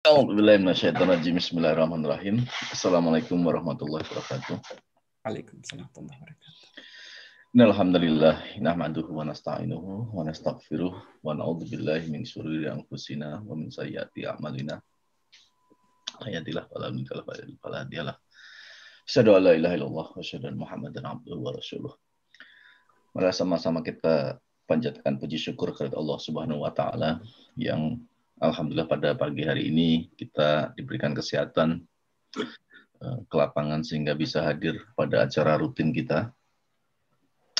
A'udzubillahiminasyaitonirrajim. Bismillahirrahmanirrahim. Assalamualaikum warahmatullahi wabarakatuh. Waalaikumsalam warahmatullahi wabarakatuh. Innalhamdulillah nahmaduhu wa nasta'inuhu wa nastaghfiruh wa na'udzubillahi min syururi anfusina wa min sayyiati a'malina. Ayatillah wa la hadiyalah. Asyhadu an la ilaha illallah wa asyhadu anna Muhammadan abduhu wa rasuluh. Mari sama-sama kita panjatkan puji syukur kepada Allah Subhanahu wa taala yang alhamdulillah pada pagi hari ini kita diberikan kesehatan ke lapangan sehingga bisa hadir pada acara rutin kita,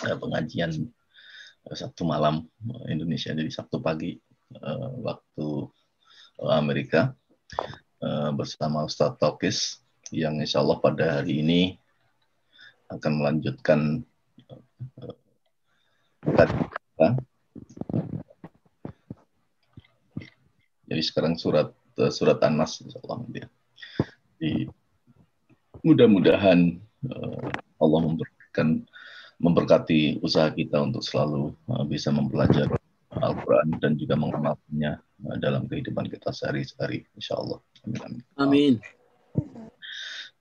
pengajian Sabtu malam Indonesia, jadi Sabtu pagi waktu Amerika, bersama Ustadz Taukis yang insya Allah pada hari ini akan melanjutkan kita. Jadi sekarang surat An-Nas insyaallah ya. Jadi mudah-mudahan Allah memberkati usaha kita untuk selalu bisa mempelajari Al-Quran dan juga mengamalkannya dalam kehidupan kita sehari-hari insyaallah. Amin. Amin.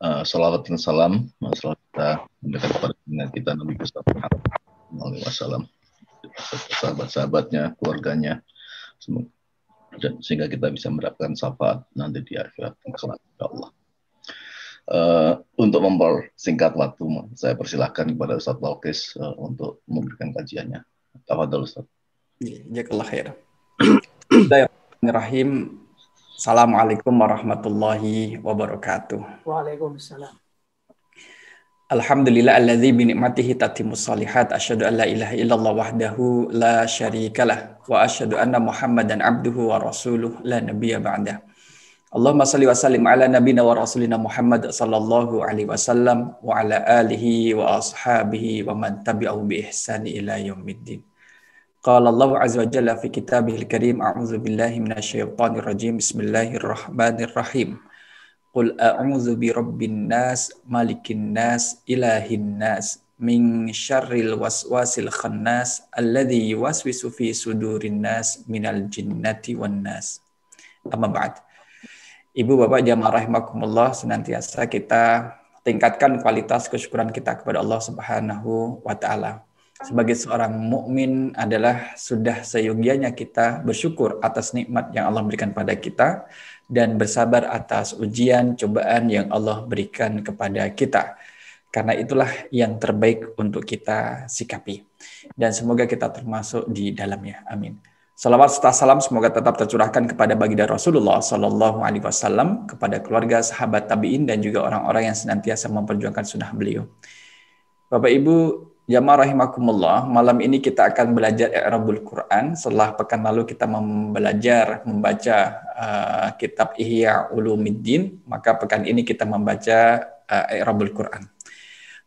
Salawat dan salam selalu kita mendekat kepada kita Nabi Muhammad SAW, sahabat-sahabatnya, keluarganya, dan sehingga kita bisa mendapatkan syafaat nanti di akhirat kelak insyaallah. Untuk mempersingkat waktu, saya persilahkan kepada Ustadz Taukis untuk memberikan kajiannya. Tafadhol Ustadz. Jazakallah khair. Bismillahirrahmanirrahim. Assalamualaikum warahmatullahi wabarakatuh. Waalaikumsalam. Alhamdulillah alladzi bi ni'matihi tatimmus shalihat, asyhadu an la ilaha illallah wahdahu la syarikalah wa asyhadu anna Muhammadan abduhu wa rasuluh la nabiyya ba'dah. Allahumma shalli wa sallim ala nabiyyina wa rasulina Muhammad sallallahu alaihi wasallam wa ala alihi wa ashabihi wa man tabi'ahu bi ihsani ila yaumiddin. Qala Allah azza wa jalla fi kitabihil karim, a'udzu billahi minasyaitonir rajim. Bismillahirrahmanirrahim. Qul a'udzu birabbin nas, malikin nas, ilahin nas, min syarril waswasil khannas, alladzi yuwaswisu fi sudurin nas minal jinnati wan nas. Amma ba'd. Ibu bapak jamaah rahimakumullah, senantiasa kita tingkatkan kualitas kesyukuran kita kepada Allah Subhanahu wa taala. Sebagai seorang mukmin adalah sudah seyogianya kita bersyukur atas nikmat yang Allah berikan pada kita dan bersabar atas ujian, cobaan yang Allah berikan kepada kita. Karena itulah yang terbaik untuk kita sikapi. Dan semoga kita termasuk di dalamnya. Amin. Salawat serta salam semoga tetap tercurahkan kepada baginda Rasulullah Sallallahu Alaihi Wasallam, kepada keluarga, sahabat tabiin, dan juga orang-orang yang senantiasa memperjuangkan sunnah beliau. Bapak Ibu jamaah rahimakumullah, malam ini kita akan belajar i'rabul Quran. Setelah pekan lalu kita membaca kitab Ihya Ulumuddin, maka pekan ini kita membaca i'rabul Quran.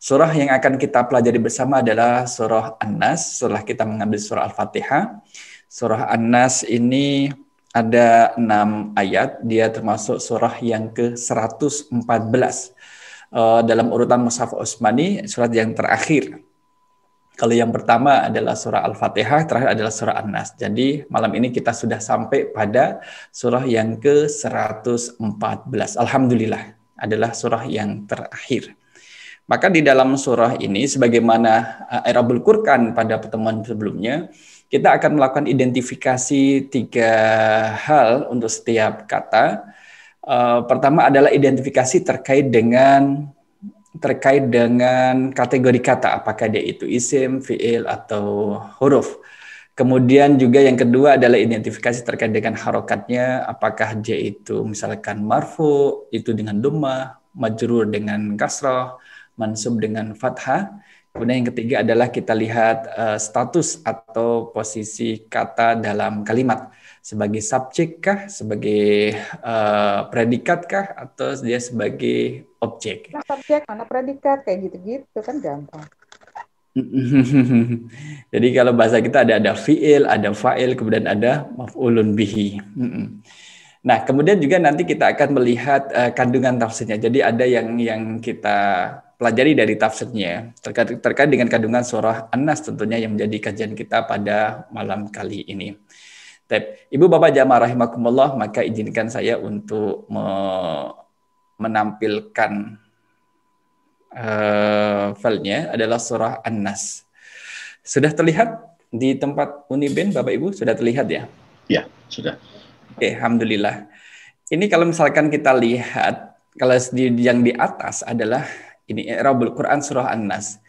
Surah yang akan kita pelajari bersama adalah surah An-Nas. Setelah kita mengambil surah Al-Fatihah, surah An-Nas ini ada 6 ayat. Dia termasuk surah yang ke-114 dalam urutan Mushaf Utsmani, surat yang terakhir. Kalau yang pertama adalah surah Al-Fatihah, terakhir adalah surah An-Nas. Jadi malam ini kita sudah sampai pada surah yang ke-114. Alhamdulillah adalah surah yang terakhir. Maka di dalam surah ini, sebagaimana i'rabul Quran pada pertemuan sebelumnya, kita akan melakukan identifikasi 3 hal untuk setiap kata. Pertama adalah identifikasi terkait dengan kategori kata, apakah dia itu isim, fi'il, atau huruf. Kemudian juga yang kedua adalah identifikasi terkait dengan harokatnya, apakah dia itu misalkan marfu, itu dengan dhammah, majrur dengan kasrah, mansub dengan fathah. Kemudian yang ketiga adalah kita lihat status atau posisi kata dalam kalimat. Sebagai subjek kah, sebagai predikat kah, atau dia sebagai objek. Mana subjek, mana predikat, kayak gitu-gitu kan gampang. Jadi kalau bahasa kita ada fi'il, ada fa'il, kemudian ada maf'ulun bihi. Nah, kemudian juga nanti kita akan melihat kandungan tafsirnya. Jadi ada yang kita pelajari dari tafsirnya terkait dengan kandungan surah An-Nas tentunya yang menjadi kajian kita pada malam kali ini. Ibu Bapak jamaah rahimakumullah, maka izinkan saya untuk menampilkan filenya adalah surah An-Nas. Sudah terlihat di tempat Uniben, Bapak Ibu? Sudah terlihat ya? Ya, sudah. Oke, alhamdulillah. Ini kalau misalkan kita lihat, kalau yang di atas adalah ini I'rabul Quran surah An-Nas.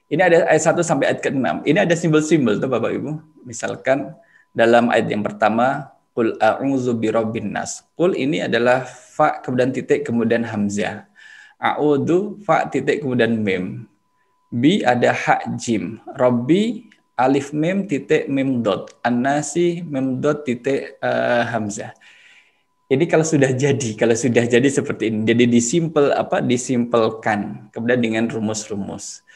Ini ada ayat 1 sampai ayat ke-6. Ini ada simbol-simbol tuh Bapak Ibu. Misalkan dalam ayat yang pertama, Qul a'udzu birabbin nas. Qul ini adalah fa kemudian titik kemudian hamzah. A'udzu fa titik kemudian mim. Bi ada hak jim. Rabbi alif mim titik mim dot. An-nasi mim dot titik hamzah. Ini kalau sudah jadi seperti ini. Jadi disimpelkan kemudian dengan rumus-rumus.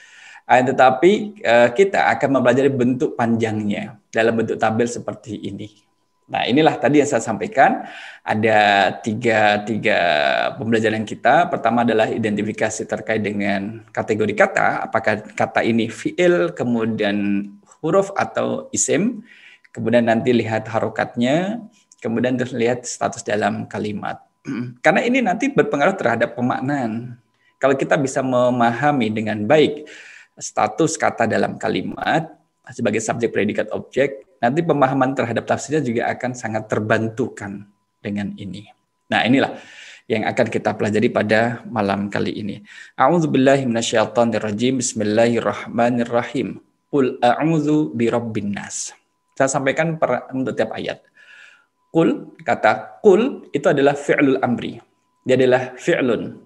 Tetapi kita akan mempelajari bentuk panjangnya dalam bentuk tabel seperti ini. Nah, inilah tadi yang saya sampaikan. Ada tiga pembelajaran kita. Pertama adalah identifikasi terkait dengan kategori kata. Apakah kata ini fi'il, kemudian huruf atau isim. Kemudian nanti lihat harokatnya. Kemudian lihat status dalam kalimat. Karena ini nanti berpengaruh terhadap pemaknaan. Kalau kita bisa memahami dengan baik status kata dalam kalimat sebagai subjek, predikat, objek, nanti pemahaman terhadap tafsirnya juga akan sangat terbantukan dengan ini. Nah, inilah yang akan kita pelajari pada malam kali ini. A'udzubillahi minasyaitonirrajim. Bismillahirrahmanirrahim. Qul a'udzu birabbin nas. Saya sampaikan untuk tiap ayat. Qul, kata qul itu adalah fi'lul amri. Dia adalah fi'lun.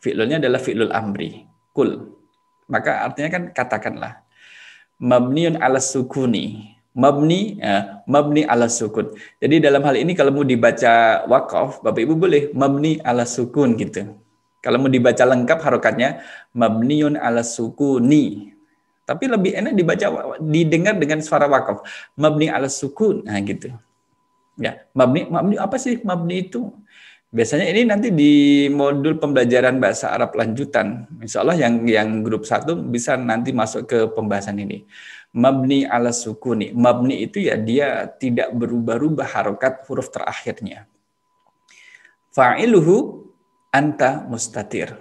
Fi'lunnya adalah fi'lul amri. Qul. Maka artinya kan katakanlah. Mabniun ala sukuni. Mabni ala sukun. Jadi dalam hal ini kalau mau dibaca waqaf, Bapak Ibu boleh mabni ala sukun gitu. Kalau mau dibaca lengkap harokatnya mabniun ala sukuni. Tapi lebih enak didengar dengan suara waqaf. Mabni ala sukun. Nah gitu. Ya, mabni apa sih mabni itu? Biasanya ini nanti di modul pembelajaran bahasa Arab lanjutan. Insya Allah yang grup 1 bisa nanti masuk ke pembahasan ini. Mabni ala sukuni. Mabni itu ya dia tidak berubah-ubah harokat huruf terakhirnya. Fa'iluhu anta mustatir.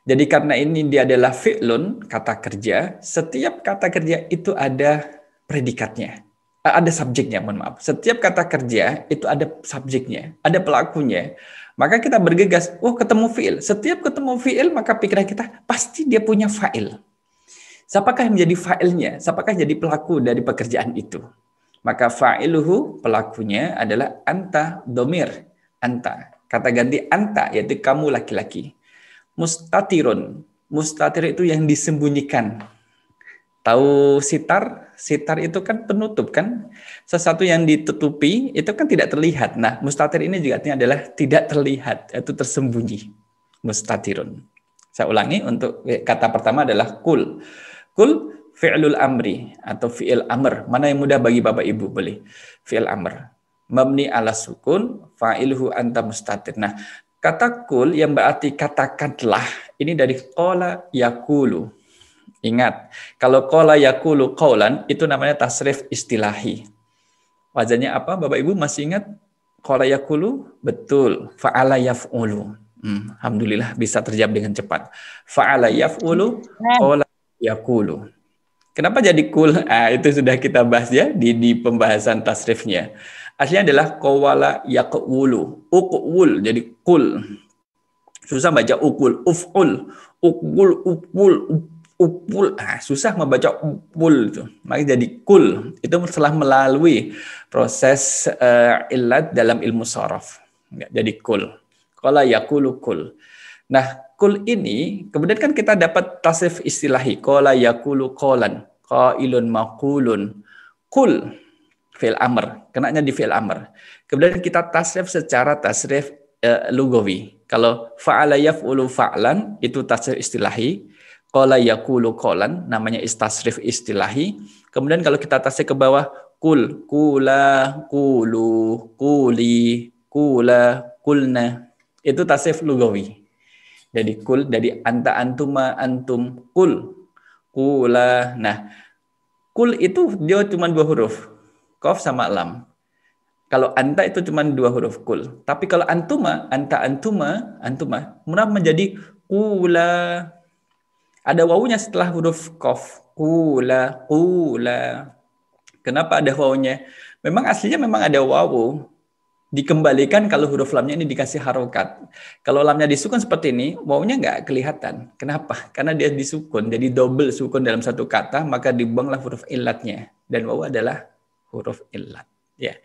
Jadi karena ini dia adalah fi'lun, kata kerja, setiap kata kerja itu ada predikatnya. Ada subjeknya, mohon maaf. Setiap kata kerja itu ada subjeknya, ada pelakunya. Maka kita bergegas, ketemu fi'il. Setiap ketemu fi'il, maka pikiran kita pasti dia punya fa'il. Siapakah yang menjadi fa'ilnya? Siapakah yang jadi pelaku dari pekerjaan itu? Maka fa'iluhu, pelakunya adalah anta domir. Anta. Kata ganti anta, yaitu kamu laki-laki. Mustatirun. Mustatir itu yang disembunyikan. Tahu sitar? Sitar itu kan penutup kan? Sesuatu yang ditutupi itu kan tidak terlihat. Nah, mustatir ini juga artinya adalah tidak terlihat, itu tersembunyi. Mustatirun. Saya ulangi untuk kata pertama adalah kul. Kul fi'lul amri atau fi'il amr. Mana yang mudah bagi Bapak Ibu boleh? Fi'il amr. Mabni ala sukun, fa'iluhu anta mustatir. Nah, kata kul yang berarti katakanlah, ini dari qala yakulu. Ingat, kalau qala yaqulu qaulan itu namanya tasrif istilahi. Wazannya apa? Bapak Ibu masih ingat qala yaqulu? Betul, fa'ala yaf'ulu. Alhamdulillah bisa terjawab dengan cepat. Fa'ala yaf'ulu, qala yaqulu. Kenapa jadi kul? Itu sudah kita bahas ya di pembahasan tasrifnya. Aslinya adalah qawala yaqulu. Uqul jadi kul. Susah baca ukul, uf'ul, ukul, upul, upul, susah membaca upul itu, maka jadi kul itu setelah melalui proses illat dalam ilmu sharaf, jadi kul. Qala yaqulu kul. Nah, kul ini kemudian kan kita dapat tasrif istilahi. Qala yaqulu qalan, qailun maqulun. Kul fi'il amr, kenanya di fi'il amr. Kemudian kita tasrif secara tasrif lugawi. Kalau fa'ala yaf'ulu fa'lan itu tasrif istilahi. Qala yaqulu qalan namanya tasrif istilahi. Kemudian kalau kita tasrif ke bawah kul, kula, kulu, kuli, kula, kulna itu tasrif lugawi. Jadi kul dari anta antuma antum kul, kula. Nah, kul itu dia cuma 2 huruf, qaf sama lam. Kalau anta itu cuma 2 huruf kul. Tapi kalau antuma, anta antuma, kemudian menjadi kula. Ada wawunya setelah huruf qaf. Kula. Kenapa ada wawunya? Memang aslinya memang ada wawu. Dikembalikan kalau huruf lamnya ini dikasih harokat. Kalau lamnya disukun seperti ini, wawunya nggak kelihatan. Kenapa? Karena dia disukun, jadi double sukun dalam satu kata, maka dibuanglah huruf illatnya. Dan wawu adalah huruf illat. Ya.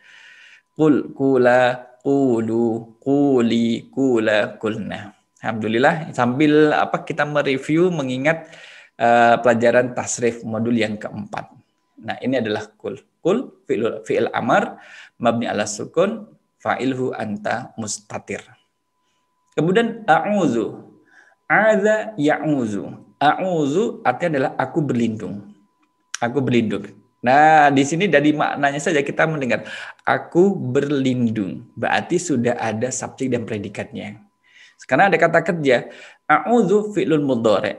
Kul, kula, kulu, kuli, kula, kulna. Alhamdulillah, sambil kita mereview mengingat pelajaran tasrif modul yang keempat. Nah, ini adalah kul. Kul, fi'il amar, mabni ala sukun, fa'ilhu anta mustatir. Kemudian a'udzu. A'adza ya'udzu. A'udzu artinya adalah aku berlindung. Aku berlindung. Nah, di sini dari maknanya saja kita mendengar aku berlindung. Berarti sudah ada subjek dan predikatnya. Sekarang ada kata kerja. A'udzu fi'lun mudhari'.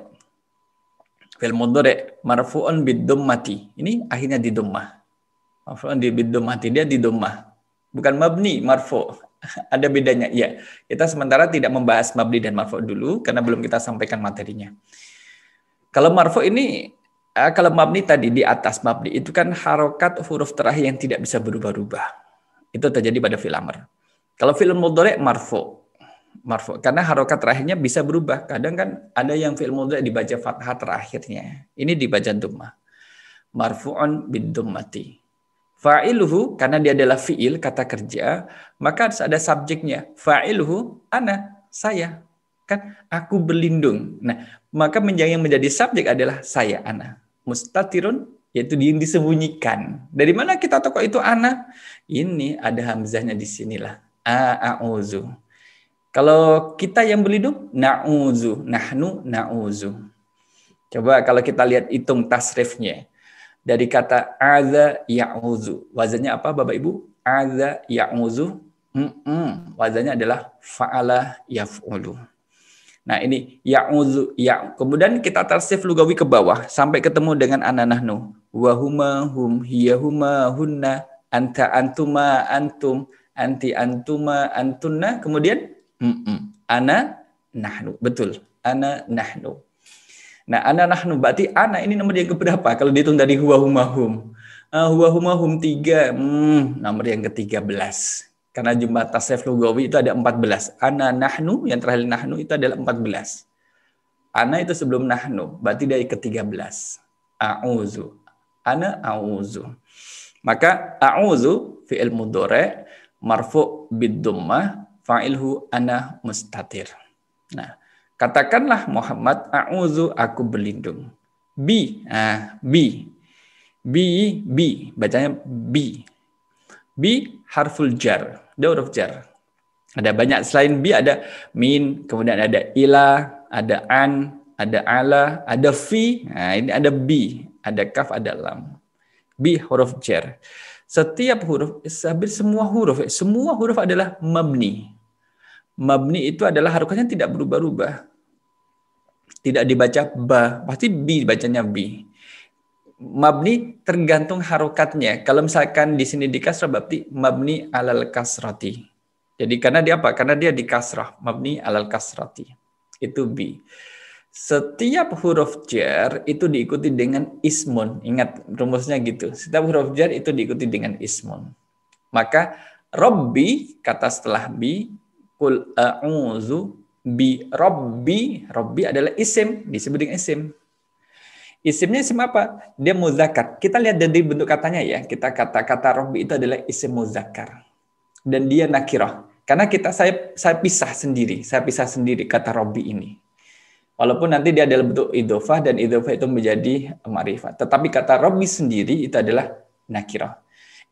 Fi'il mudhari' marfu'un bid-dhammati. Ini akhirnya di dhammah. Marfu'un bid-dhammati, dia di dhammah. Bukan mabni, marfu'. Ada bedanya. Ya, kita sementara tidak membahas mabni dan marfu' dulu karena belum kita sampaikan materinya. Kalau marfu' ini kalau mabni tadi di atas mabni itu kan harokat huruf terakhir yang tidak bisa berubah-ubah. Itu terjadi pada fi'il amr. Kalau fi'il mudhari' marfu'. Karena harokat terakhirnya bisa berubah. Kadang kan ada yang fi'il mudhari' dibaca fathah terakhirnya. Ini dibaca dhammah. Marfu'un bid-dhammati. Fa'iluhu karena dia adalah fi'il kata kerja, maka harus ada subjeknya. Fa'iluhu ana, saya. Kan aku berlindung. Nah, maka yang menjadi subjek adalah saya, ana. Mustatirun, yaitu yang disembunyikan. Dari mana kita tahu kok itu ana? Ini ada hamzahnya di sinilah. A'udzu. Kalau kita yang berlindung, na'udzu. Nahnu na'udzu. Coba kalau kita lihat hitung tasrifnya. Dari kata adza ya'udzu. Wazannya apa Bapak Ibu? Adza ya'udzu. Wazannya adalah fa'ala yaf'ulu. Nah ini ya'udzu ya. Kemudian kita tarsif lugawi ke bawah sampai ketemu dengan ana nahnu. Wa huma hum hiya huma hunna anta antuma antum anti antuma antunna. Kemudian ana nahnu. Betul. Ana nahnu. Nah ana nahnu berarti ana ini nomor yang keberapa kalau dihitung dari huwa huma hum. Huwa huma hum 3. Nomor yang ke-13. Karena jumlah tasrif lugawi itu ada 14. Ana nahnu, yang terakhir nahnu itu adalah 14. Ana itu sebelum nahnu, berarti dari ke-13. A'udzu. Ana a'udzu. Maka a'udzu fi'il mudhari' marfu' bid-dhammah, fa'ilhu ana mustatir. Nah, katakanlah Muhammad a'udzu, aku berlindung. Bi, bacanya bi. Bi harful jar, dia huruf jar. Ada banyak selain bi, ada min, kemudian ada ila, ada an, ada ala, ada fi. Nah, ini ada bi, ada kaf, ada lam. Bi huruf jar. Setiap huruf, semua huruf adalah mabni. Mabni itu adalah harokatnya tidak berubah-ubah. Tidak dibaca ba, pasti bi bacanya bi. Mabni tergantung harokatnya. Kalau misalkan di sini di kasrah berarti mabni alal kasrati. Jadi karena dia apa? Karena dia di kasrah, mabni alal kasrati. Itu bi. Setiap huruf jar itu diikuti dengan ismun. Ingat rumusnya gitu. Setiap huruf jar itu diikuti dengan ismun. Maka Rabbi kata setelah bi, kul a'udzu bi Rabbi. Rabbi adalah isim, disebut dengan isim. Isimnya isim apa? Dia muzakkar. Kita lihat dari bentuk katanya ya. Kita kata Rabbi itu adalah isim muzakkar. Dan dia nakirah. Karena saya pisah sendiri kata Rabbi ini. Walaupun nanti dia adalah bentuk idhofah dan idhofah itu menjadi ma'rifat. Tetapi kata Rabbi sendiri itu adalah nakirah.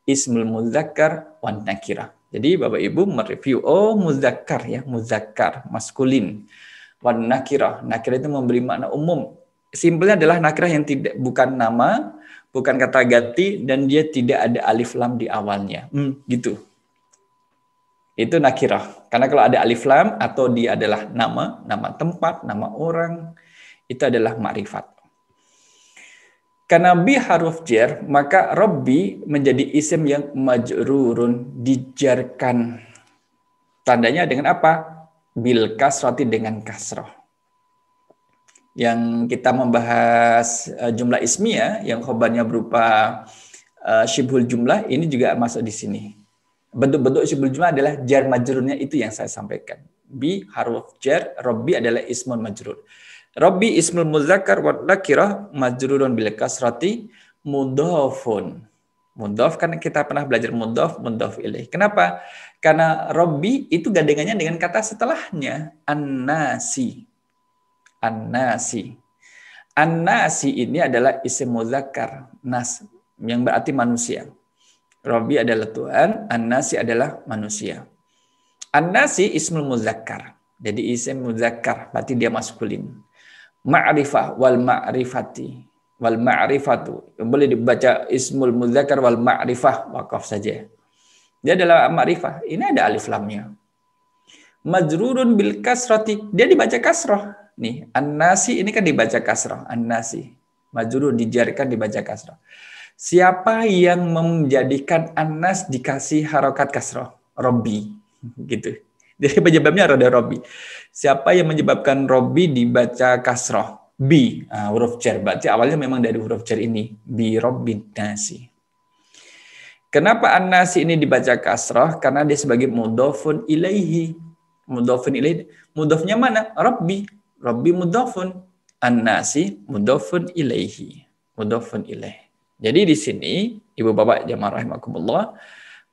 Ismul muzakkar wan nakirah. Jadi Bapak Ibu mereview, muzakkar ya, muzakkar, maskulin. Wan nakirah. Nakirah itu memberi makna umum. Simpelnya adalah nakirah yang bukan nama, bukan kata ganti, dan dia tidak ada alif lam di awalnya. Gitu. Itu nakirah. Karena kalau ada alif lam atau dia adalah nama tempat, nama orang, itu adalah ma'rifat. Karena bi huruf jar, maka Rabbi menjadi isim yang majrurun, dijarkan. Tandanya dengan apa? Bil kasrati, dengan kasroh. Yang kita membahas jumlah ismiyah yang khobarnya berupa syibhul jumlah, ini juga masuk di sini. Bentuk-bentuk syibhul jumlah adalah jar majrurnya itu yang saya sampaikan. Bi haruf jar, Rabbi adalah ismun majrur. Rabbi ismul muzakkar wa nakirah majrurun bil kasrati mudhafun. Mudhaf kan kita pernah belajar mudhaf ilaih. Kenapa? Karena Rabbi itu gandengannya dengan kata setelahnya, an-nasi. An-nasi. An-nasi ini adalah isim muzakkar, nas, yang berarti manusia. Rabbi adalah Tuhan, an-nasi adalah manusia. An-nasi ismul muzakkar. Jadi isim muzakkar, berarti dia maskulin. Ma'rifah wal ma'rifati wal ma'rifatu. Boleh dibaca ismul muzakkar wal ma'rifah, waqaf saja. Dia adalah ma'rifah. Ini ada alif lamnya. Majrurun bil kasrati. Dia dibaca kasrah. Nih, an-nasi ini kan dibaca kasrah. An-nasi. Majrur dijarkan dibaca kasrah. Siapa yang menjadikan an-nas dikasih harokat kasrah? Rabbi. Gitu. Jadi penyebabnya ada Rabbi. Siapa yang menyebabkan Rabbi dibaca kasroh? Bi, huruf jar. Berarti awalnya memang dari huruf jar ini. Bi Rabbin nasi. Kenapa an-nasi ini dibaca kasroh? Karena dia sebagai mudhafun ilaihi. Mudhafun ilaihi. Mudhafnya mana? Rabbi. Rabbi mudhafun. An-nasi mudhafun ilaihi. Mudhafun ilaihi. Jadi di sini, Ibu Bapak jamaah rahimakumullah,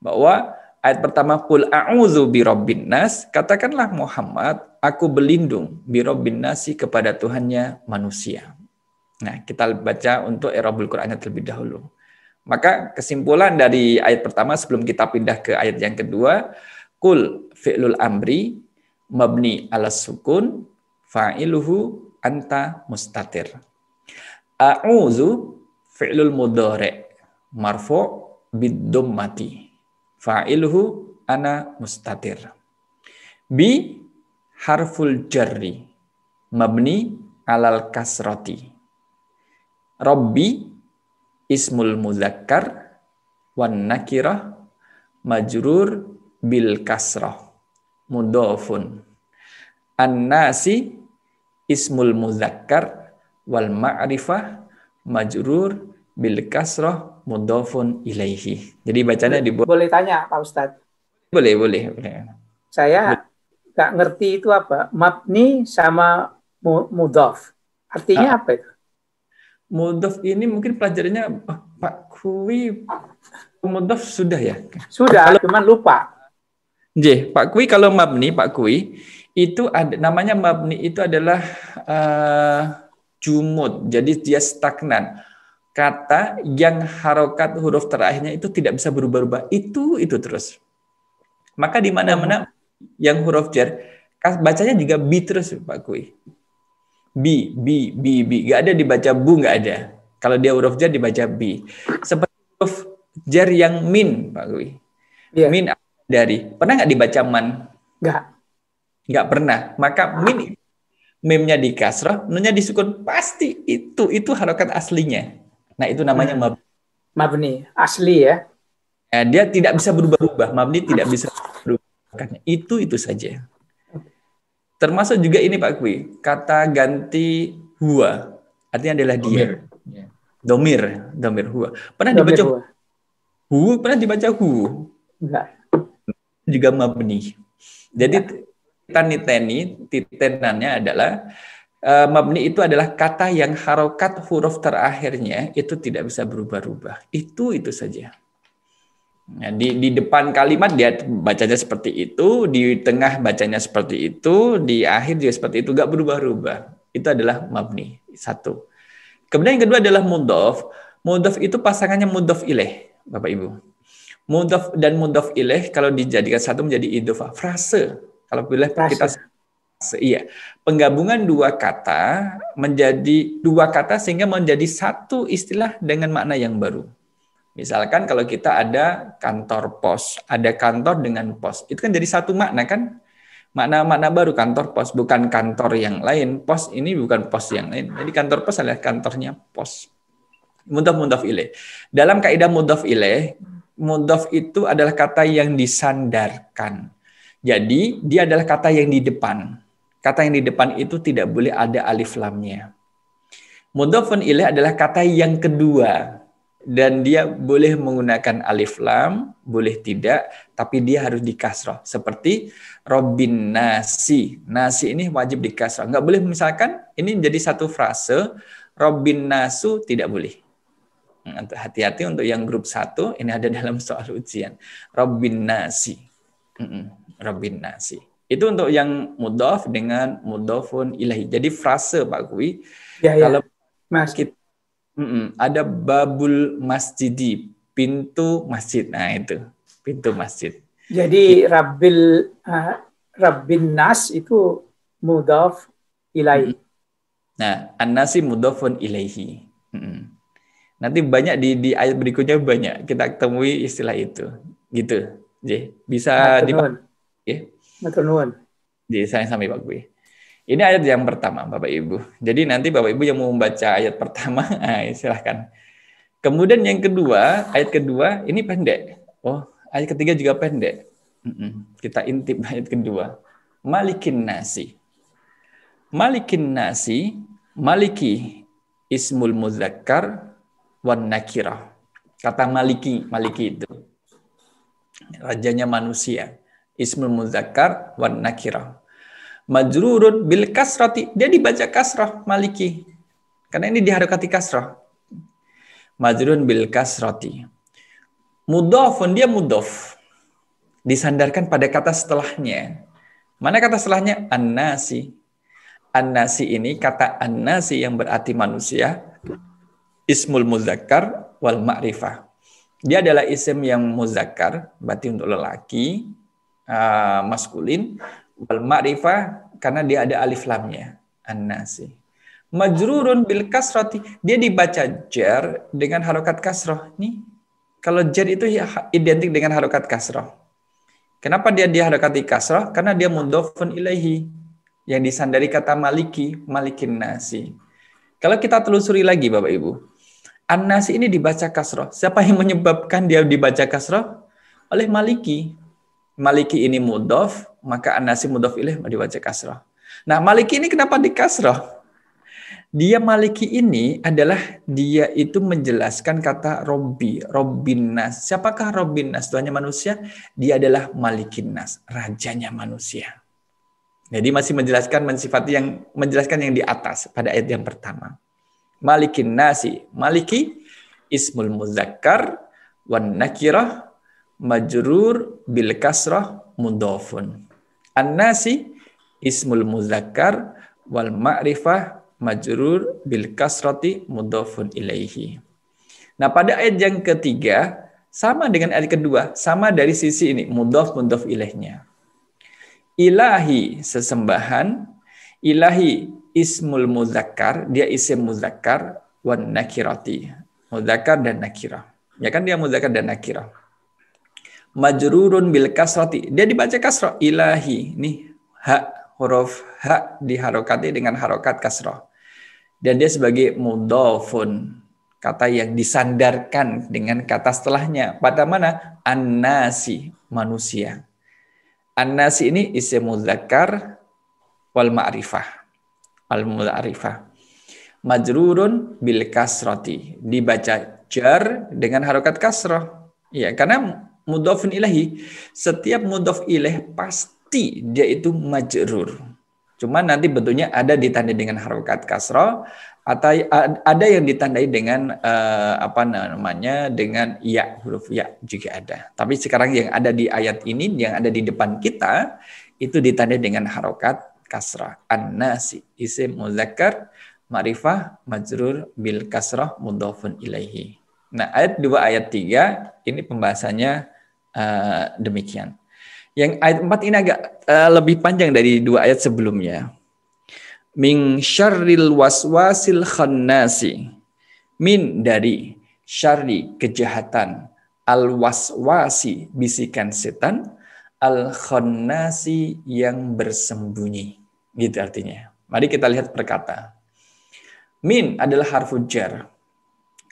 bahwa ayat pertama, qul a'udzu birabbin nas, katakanlah Muhammad, aku berlindung birabbin nasi, kepada Tuhannya manusia. Nah, kita baca untuk i'rabul Qur'annya terlebih dahulu. Maka kesimpulan dari ayat pertama sebelum kita pindah ke ayat yang kedua, qul fi'lul amri mabni 'ala sukun fa'iluhu anta mustatir. A'udzu fi'lul mudhari' marfu' bid-dhammati. Fa'iluhu ana mustatir. Bi harful jarri mabni alal kasrati. Rabbi ismul muzakkar wan nakirah majrur bil kasrah mudhafun. An-nasi ismul muzakkar wal ma'rifah majrur bil kasrah mudhafun ilaihi. Jadi bacanya boleh tanya Pak Ustadz? Boleh. Saya nggak ngerti itu apa. Mabni sama mudhaf. Artinya apa itu? Mudhaf ini mungkin pelajarannya Pak Kui, mudhaf sudah ya? Sudah, cuman lupa. Pak Kui, kalau mabni Pak Kui itu ada namanya, mabni itu adalah jumud. Jadi dia stagnan. Kata yang harokat huruf terakhirnya itu tidak bisa berubah-ubah. Itu terus. Maka di mana-mana yang huruf jar, bacanya juga bi terus Pak Kui. Bi. Gak ada dibaca bu, gak ada. Kalau dia huruf jar dibaca bi. Seperti huruf jar yang min Pak Kui. Yeah. Min dari. Pernah gak dibaca man? Gak pernah. Maka min, mimnya di kasrah, nunnya disukun. Pasti itu harokat aslinya. Nah, itu namanya mabni asli ya. Dia tidak bisa berubah-ubah. Mabni tidak bisa berubah. Itu saja. Termasuk juga ini Pak Kui, kata ganti huwa. Artinya adalah dia. Domir huwa. Pernah dibaca hu? Pernah dibaca hu? Enggak. Juga mabni. Jadi titenannya adalah mabni itu adalah kata yang harokat huruf terakhirnya itu tidak bisa berubah-ubah. Itu saja. Nah, di depan kalimat dia bacanya seperti itu, di tengah bacanya seperti itu, di akhir juga seperti itu, gak berubah-ubah. Itu adalah mabni. Satu. Kemudian yang kedua adalah mudhaf. Mudhaf itu pasangannya mudhaf ilaih, Bapak Ibu. Mudhaf dan mudhaf ilaih kalau dijadikan satu menjadi idhofah, frase. Kalau boleh kita iya, penggabungan dua kata menjadi dua kata sehingga menjadi satu istilah dengan makna yang baru. Misalkan kalau kita ada kantor pos, ada kantor dengan pos, itu kan jadi satu makna kan? Makna baru, kantor pos, bukan kantor yang lain. Pos ini bukan pos yang lain. Jadi kantor pos adalah kantornya pos. Mudhaf ilaih. Dalam kaidah mudhaf ilaih, mudhaf itu adalah kata yang disandarkan. Jadi dia adalah kata yang di depan. Kata yang di depan itu tidak boleh ada alif lamnya. Mudhafun ilaih adalah kata yang kedua. Dan dia boleh menggunakan alif lam, boleh tidak, tapi dia harus dikasrah. Seperti Rabbin nasi. Nasi ini wajib dikasrah. Nggak boleh misalkan ini jadi satu frase, Rabbin nasu tidak boleh. Hati-hati untuk yang grup 1, ini ada dalam soal ujian. Rabbin nasi. Rabbin nasi. Itu untuk yang mudhaf dengan mudhafun ilaih. Jadi frase Pak Kui, kalau Mas. kita ada babul masjidi, pintu masjid. Nah itu, pintu masjid. Jadi Rabbin nas itu mudhaf ilaih. Nah, an-nasi mudhafun ilaihi. Nanti banyak di ayat berikutnya banyak kita temui istilah itu. Gitu. Jadi, bisa dipakai. Matur nuwun. Jadi saya sampai Pak Kui. Ini ayat yang pertama, Bapak Ibu. Jadi nanti Bapak Ibu yang mau membaca ayat pertama, silahkan. Kemudian yang kedua, ayat kedua ini pendek. Oh, ayat ketiga juga pendek. Kita intip ayat kedua. Malikin nasi. Malikin nasi, maliki ismul muzakkar wan nakirah. Kata maliki itu. Rajanya manusia. Ismul muzakkar wan nakirah. Majrurun bil kasrati, dia dibaca kasrah maliki karena ini diharokati kasrah. Majrurun bil kasrati. Mudhafun, dia mudhaf disandarkan pada kata setelahnya. Mana kata setelahnya? An-nasi. An-nasi ini kata an-nasi yang berarti manusia, ismul muzakkar wal ma'rifah. Dia adalah isim yang muzakkar, berarti untuk lelaki, maskulin. Wal ma'rifah karena dia ada alif lamnya, an-nasi. Majrurun bil kasrati, dia dibaca jar dengan harokat kasrah. Nih, kalau jar itu identik dengan harokat kasrah. Kenapa dia diharokati kasrah? Karena dia mudhafun ilaihi yang disandari kata maliki, malikin nasi. Kalau kita telusuri lagi Bapak Ibu, an-nasi ini dibaca kasrah. Siapa yang menyebabkan dia dibaca kasrah? Oleh maliki. Maliki ini mudhaf, maka an-nasi mudhaf ilaih dibaca kasrah. Nah, maliki ini kenapa di kasrah? Dia maliki ini adalah dia itu menjelaskan kata Robbi, Robbin nas. Siapakah Robbin nas? Tuhannya manusia. Dia adalah malikin nas, rajanya manusia. Jadi masih menjelaskan yang di atas pada ayat yang pertama. Malikin nasi, maliki ismul muzakkar wan nakirah majrur bil kasrah mudhafun. An-nasi ismul muzakkar wal ma'rifah majrur bil kasrati mudhafun ilaihi. Nah, pada ayat yang ketiga sama dengan ayat kedua, sama dari sisi ini mudhaf ilaihnya. Ilahi sesembahan, ilahi ismul muzakkar, dia isim muzakkar wan nakirati. Muzakkar dan nakirah. Ya kan dia muzakkar dan nakirah. Majrurun bil kasrati, dia dibaca kasrah. Ilahi, nih huruf ha diharokati dengan harokat kasrah. Dan dia sebagai mudhafun, kata yang disandarkan dengan kata setelahnya. Pada mana? An-nasi, manusia. An-nasi ini isim muzakkar wal ma'rifah. Al-ma'rifah. Majrurun bil kasrati, dibaca jar dengan harokat kasrah. Ya, karena mudhafun ilahi, setiap mudhaf ilaih pasti dia itu majrur. Cuma nanti bentuknya ada ditandai dengan harokat kasrah atau ada yang ditandai dengan dengan ya, huruf ya juga ada. Tapi sekarang yang ada di ayat ini, yang ada di depan kita itu ditandai dengan harokat kasrah. An-nasi isim muzakkar ma'rifah majrur bil kasrah mudhafun ilaihi. Nah, ayat 2 ayat 3 ini pembahasannya demikian. Yang ayat 4 ini agak lebih panjang dari 2 ayat sebelumnya. Min syarril waswasil khannasi. Min dari syarri kejahatan, al waswasi bisikan setan, al khannasi yang bersembunyi. Gitu artinya. Mari kita lihat perkata. Min adalah harfu jar.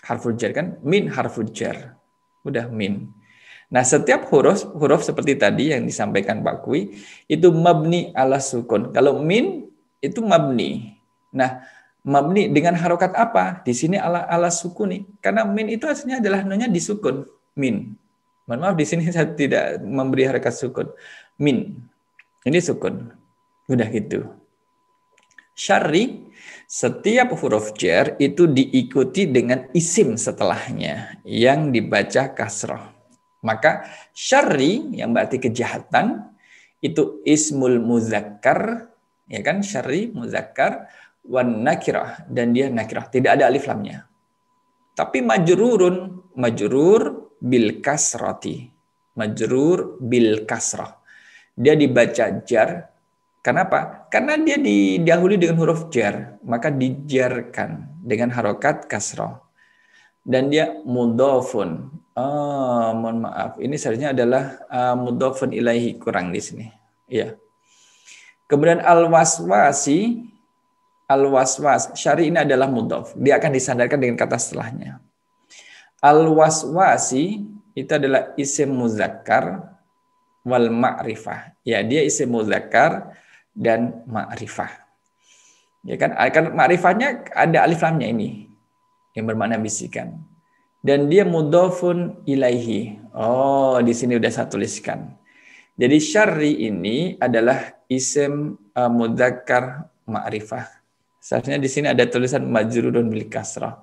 Harful jar kan, min harful jar. Udah min. Nah, setiap huruf seperti tadi yang disampaikan Pak Kui itu mabni ala sukun. Kalau min itu mabni. Nah, mabni dengan harokat apa? Di sini ala sukuni. Karena min itu aslinya adalah nunnya disukun. Min. Mohon maaf di sini saya tidak memberi harokat sukun. Min. Ini sukun. Udah gitu. Syarri, setiap huruf jar itu diikuti dengan isim setelahnya yang dibaca kasroh. Maka syarri yang berarti kejahatan itu ismul muzakkar, ya kan, syarri muzakkar wan nakirah, dan dia nakirah, tidak ada alif lamnya. Tapi majrur bil kasrati. Majrur bil kasrah. Dia dibaca jar. Kenapa? Karena dia didahului dengan huruf jar, maka dijarkan dengan harokat kasrah. Dan dia mudhafun. Mohon maaf, ini seharusnya adalah mudhafun ilaihi, kurang di sini. Ya. Kemudian al-waswas, syari ini adalah mudhaf. Dia akan disandarkan dengan kata setelahnya. Al-waswasi itu adalah isim muzakkar wal ma'rifah. Ya, dia isim muzakkar dan ma'rifah. Ya kan, ma'rifahnya ada alif lamnya ini yang bermakna bisikan. Dan dia mudhafun ilaihi. Oh, di sini udah saya tuliskan. Jadi syarri ini adalah isim mudzakkar ma'rifah. Seharusnya di sini ada tulisan majrurun bil kasrah.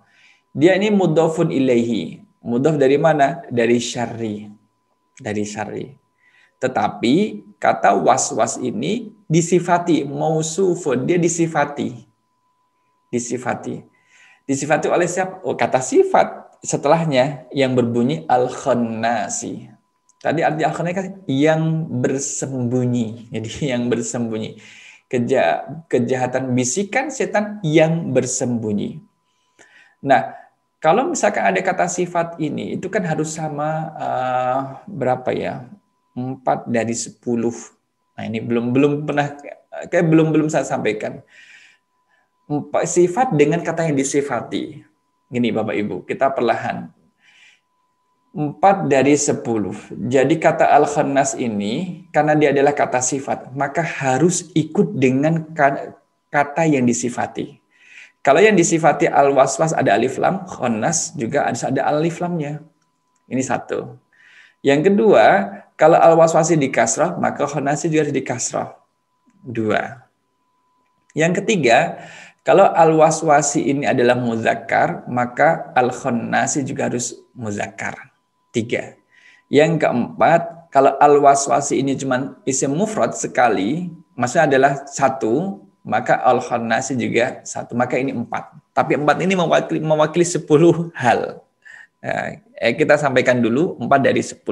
Dia ini mudhafun ilaihi. Mudhaf dari mana? Dari syarri. Dari syarri. Tetapi kata waswas ini disifati, mausufun, dia disifati. Disifati oleh siapa? Oh, kata sifat setelahnya yang berbunyi al-khannasi. Tadi arti al-khannasi yang bersembunyi. Jadi yang bersembunyi. Kejahatan bisikan setan yang bersembunyi. Nah, kalau misalkan ada kata sifat ini, itu kan harus sama berapa ya? 4 dari 10. Nah, ini belum pernah, kayak belum saya sampaikan. Sifat dengan kata yang disifati. Gini Bapak Ibu, kita perlahan. 4 dari 10. Jadi kata al-khannas ini, karena dia adalah kata sifat, maka harus ikut dengan kata yang disifati. Kalau yang disifati al-waswas ada alif lam, khannas juga ada alif lamnya. Ini satu. Yang kedua, kalau al-waswasi di kasrah, maka khannasi juga harus di kasrah. 2. Yang ketiga, kalau al-waswasi ini adalah muzakkar, maka al-khannasi juga harus muzakkar. 3. Yang keempat, kalau al-waswasi ini cuma isim mufrad sekali, maksudnya adalah 1, maka al-khannasi juga 1. Maka ini 4. Tapi 4 ini mewakili 10 hal. Kita sampaikan dulu 4 dari 10.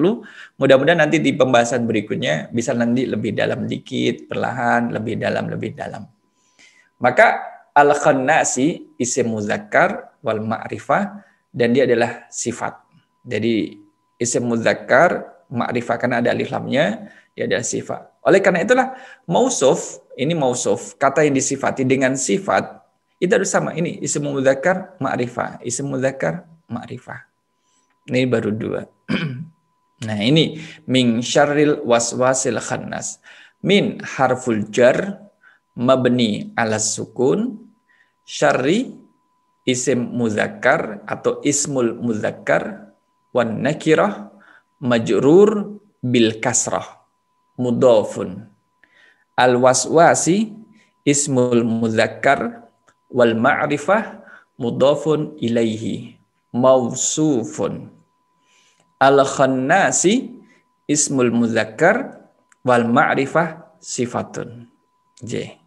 Mudah-mudahan nanti di pembahasan berikutnya bisa nanti lebih dalam dikit, perlahan, lebih dalam. Maka al-khannasi isim muzakkar wal ma'rifah, dan dia adalah sifat. Jadi isim muzakkar ma'rifah karena ada alif lamnya, dia adalah sifat. Oleh karena itulah mausuf, ini mausuf, kata yang disifati dengan sifat itu harus sama. Ini isim muzakkar ma'rifah, isim muzakkar ma'rifah. Ini baru 2. Nah, ini min syarril waswasil khannas. Min harful jar mabni ala sukun, syarri isim muzakkar atau ismul muzakkar, wan nakirah majrur bil kasrah mudhafun. Al waswasi ismul muzakkar wal ma'rifah mudhafun ilaihi mausufun. Al khannasi ismul muzakkar wal ma'rifah sifatun. J.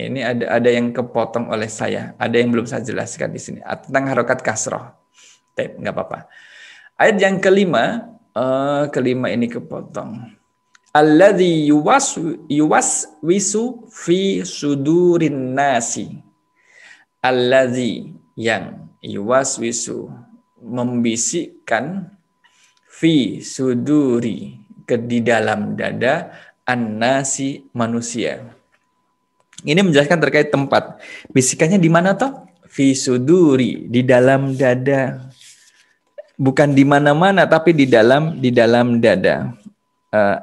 Ini ada yang kepotong oleh saya, ada yang belum saya jelaskan di sini tentang harokat kasrah. Enggak apa-apa. Ayat yang kelima ini kepotong. Alladzi yuwaswisu fi sudurin nasi. Alladzi yang yuwaswisu membisikkan fi suduri di dalam dada an-nasi manusia. Ini menjelaskan terkait tempat. Bisikannya di mana toh? Fi suduri, di dalam dada. Bukan di mana-mana, tapi di dalam dada.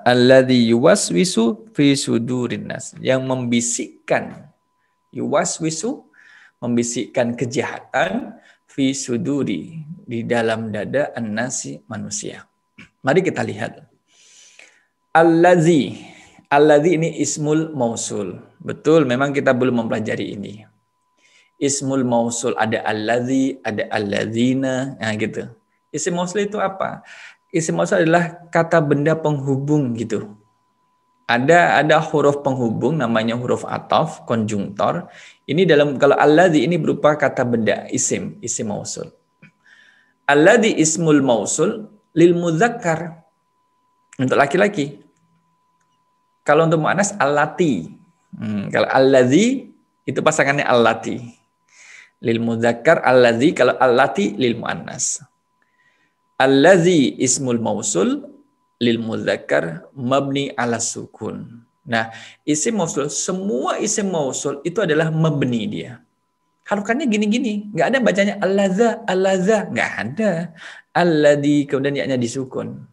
Alladzi yuwaswisu fi sudurin nas, yang membisikkan, yuwaswisu, membisikkan kejahatan, fi suduri, di dalam dada annasi, manusia. Mari kita lihat. Alladzi ini ismul mausul. Betul, memang kita belum mempelajari ini. Ismul mausul ada alladzi, ada alladzina, nah gitu. Isim mausul itu apa? Isim mausul adalah kata benda penghubung gitu. Ada huruf penghubung namanya huruf ataf, konjungtor. Ini kalau alladzi ini berupa kata benda, isim mausul. Alladzi ismul mausul lil mudzakkar, untuk laki-laki. Kalau untuk muannas allati. Kalau alladzi itu pasangannya allati. Lil mudzakkar alladzi, kalau allati lil muannas. Alladzi ismul mausul lil mudzakkar mabni ala sukun. Nah, isim mausul, semua isim mausul itu adalah mabni dia. Harokannya gini-gini, nggak ada bacanya alladza, nggak ada. Alladzi kemudian ya-nya disukun.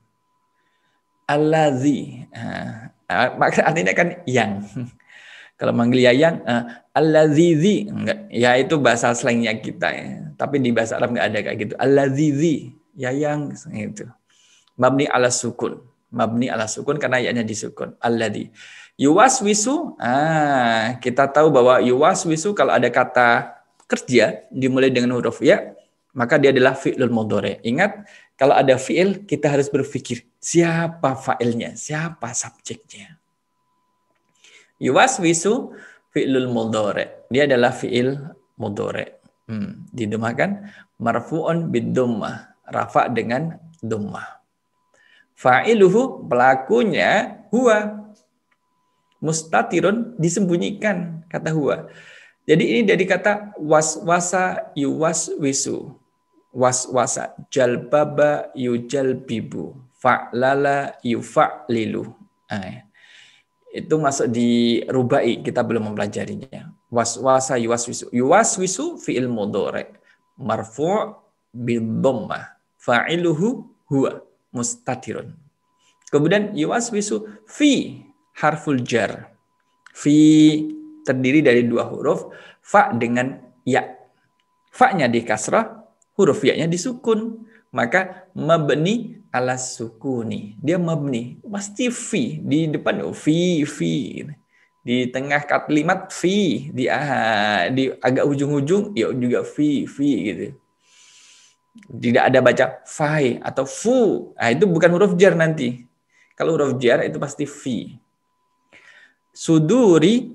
Alladzi. Maka artinya kan yang. Kalau manggil yang alladzi, enggak. Ya itu bahasa slangnya kita ya. Tapi di bahasa Arab nggak ada kayak gitu. Alladzi. Yayang itu. Mabni ala sukun. Mabni ala sukun karena ya-nya disukun. Alladzi. Yuwaswisu. Kita tahu bahwa yuwaswisu kalau ada kata kerja dimulai dengan huruf ya, maka dia adalah fi'lul mudhari. Ingat, kalau ada fi'il kita harus berpikir siapa fa'ilnya, siapa subjeknya. Yuwaswisu fi'lul mudhari. Dia adalah fi'il mudhari. Didomahkan marfu'un bid-dhammah. Rafa dengan dhammah. Fa'iluhu, pelakunya huwa. Mustatirun, disembunyikan, kata huwa. Jadi ini dari kata waswasa yuwaswisu. Waswasa, jalbaba yujalbibu, fa'lala yufa'lilu. Itu masuk di rubai, kita belum mempelajarinya. Waswasa yuwaswisu. Yuwaswisu fi'il mudhari. Marfu' bil-dhammah. Fa'iluhu huwa mustatirun. Kemudian yuwaswisu fi harful jar. Fi terdiri dari dua huruf, fa dengan ya. Fa-nya di kasrah, huruf ya-nya disukun. Maka mabni ala sukuni. Dia mabni. Pasti fi. Di depan fi. Di tengah kalimat fi. Di agak ujung-ujung ya juga fi gitu. Tidak ada baca fai atau fu. Itu bukan huruf jar nanti. Kalau huruf jar itu pasti fi. Suduri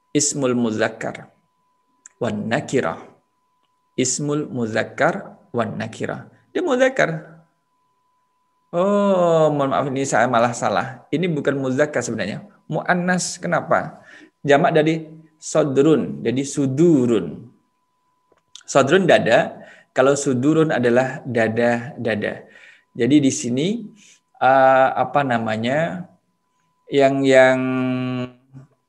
ismul muzakkar wan nakirah. Ismul muzakkar wan nakirah. Dia muzakkar. Oh, mohon maaf ini saya malah salah. Ini bukan muzakkar sebenarnya. Muannas. Kenapa? Jamak dari sodrun. Jadi sudurun. Sodrun dada. Kalau sudurun adalah dada. Jadi di sini yang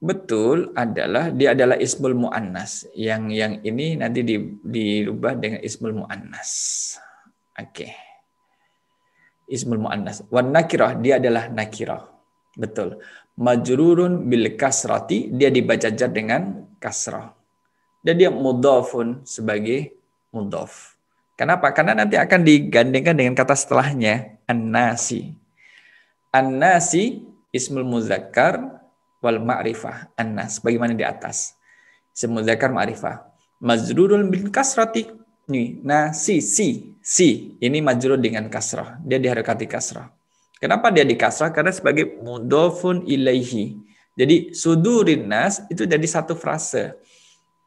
betul adalah dia adalah ismul muannas. Yang ini nanti dirubah dengan ismul muannas. Oke. Ismul muannas. Wan nakirah, dia adalah nakirah. Betul. Majrurun bil kasrati, dia dibaca jar dengan kasrah. Dan dia mudhafun sebagai mudhaf. Kenapa? Karena nanti akan digandengkan dengan kata setelahnya, an-nasi. An-nasi ismul muzakkar wal ma'rifah. An-nas, bagaimana di atas. Ismul muzakkar ma'rifah. Majrurun bil kasrati. Nih, nasi, si. Ini majrur dengan kasrah. Dia diharakati kasrah. Kenapa dia di kasrah? Karena sebagai mudhafun ilaihi. Jadi sudurin nas itu jadi satu frase.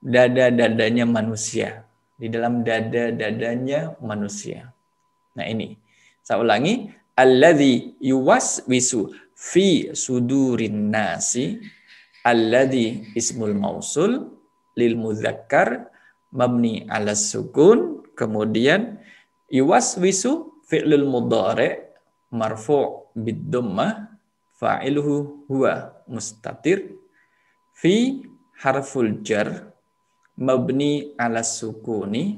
Dada-dadanya manusia. Di dalam dada-dadanya manusia. Nah ini. Saya ulangi. Alladzi yuwaswisu fi sudurin nasi. Alladzi ismul mausul lil muzakkar mabni ala sukun. Kemudian yuwaswisu fi'lul mudhari marfu' bid-dhammah fa'iluhu huwa mustatir fi harful jar mabni ala sukuni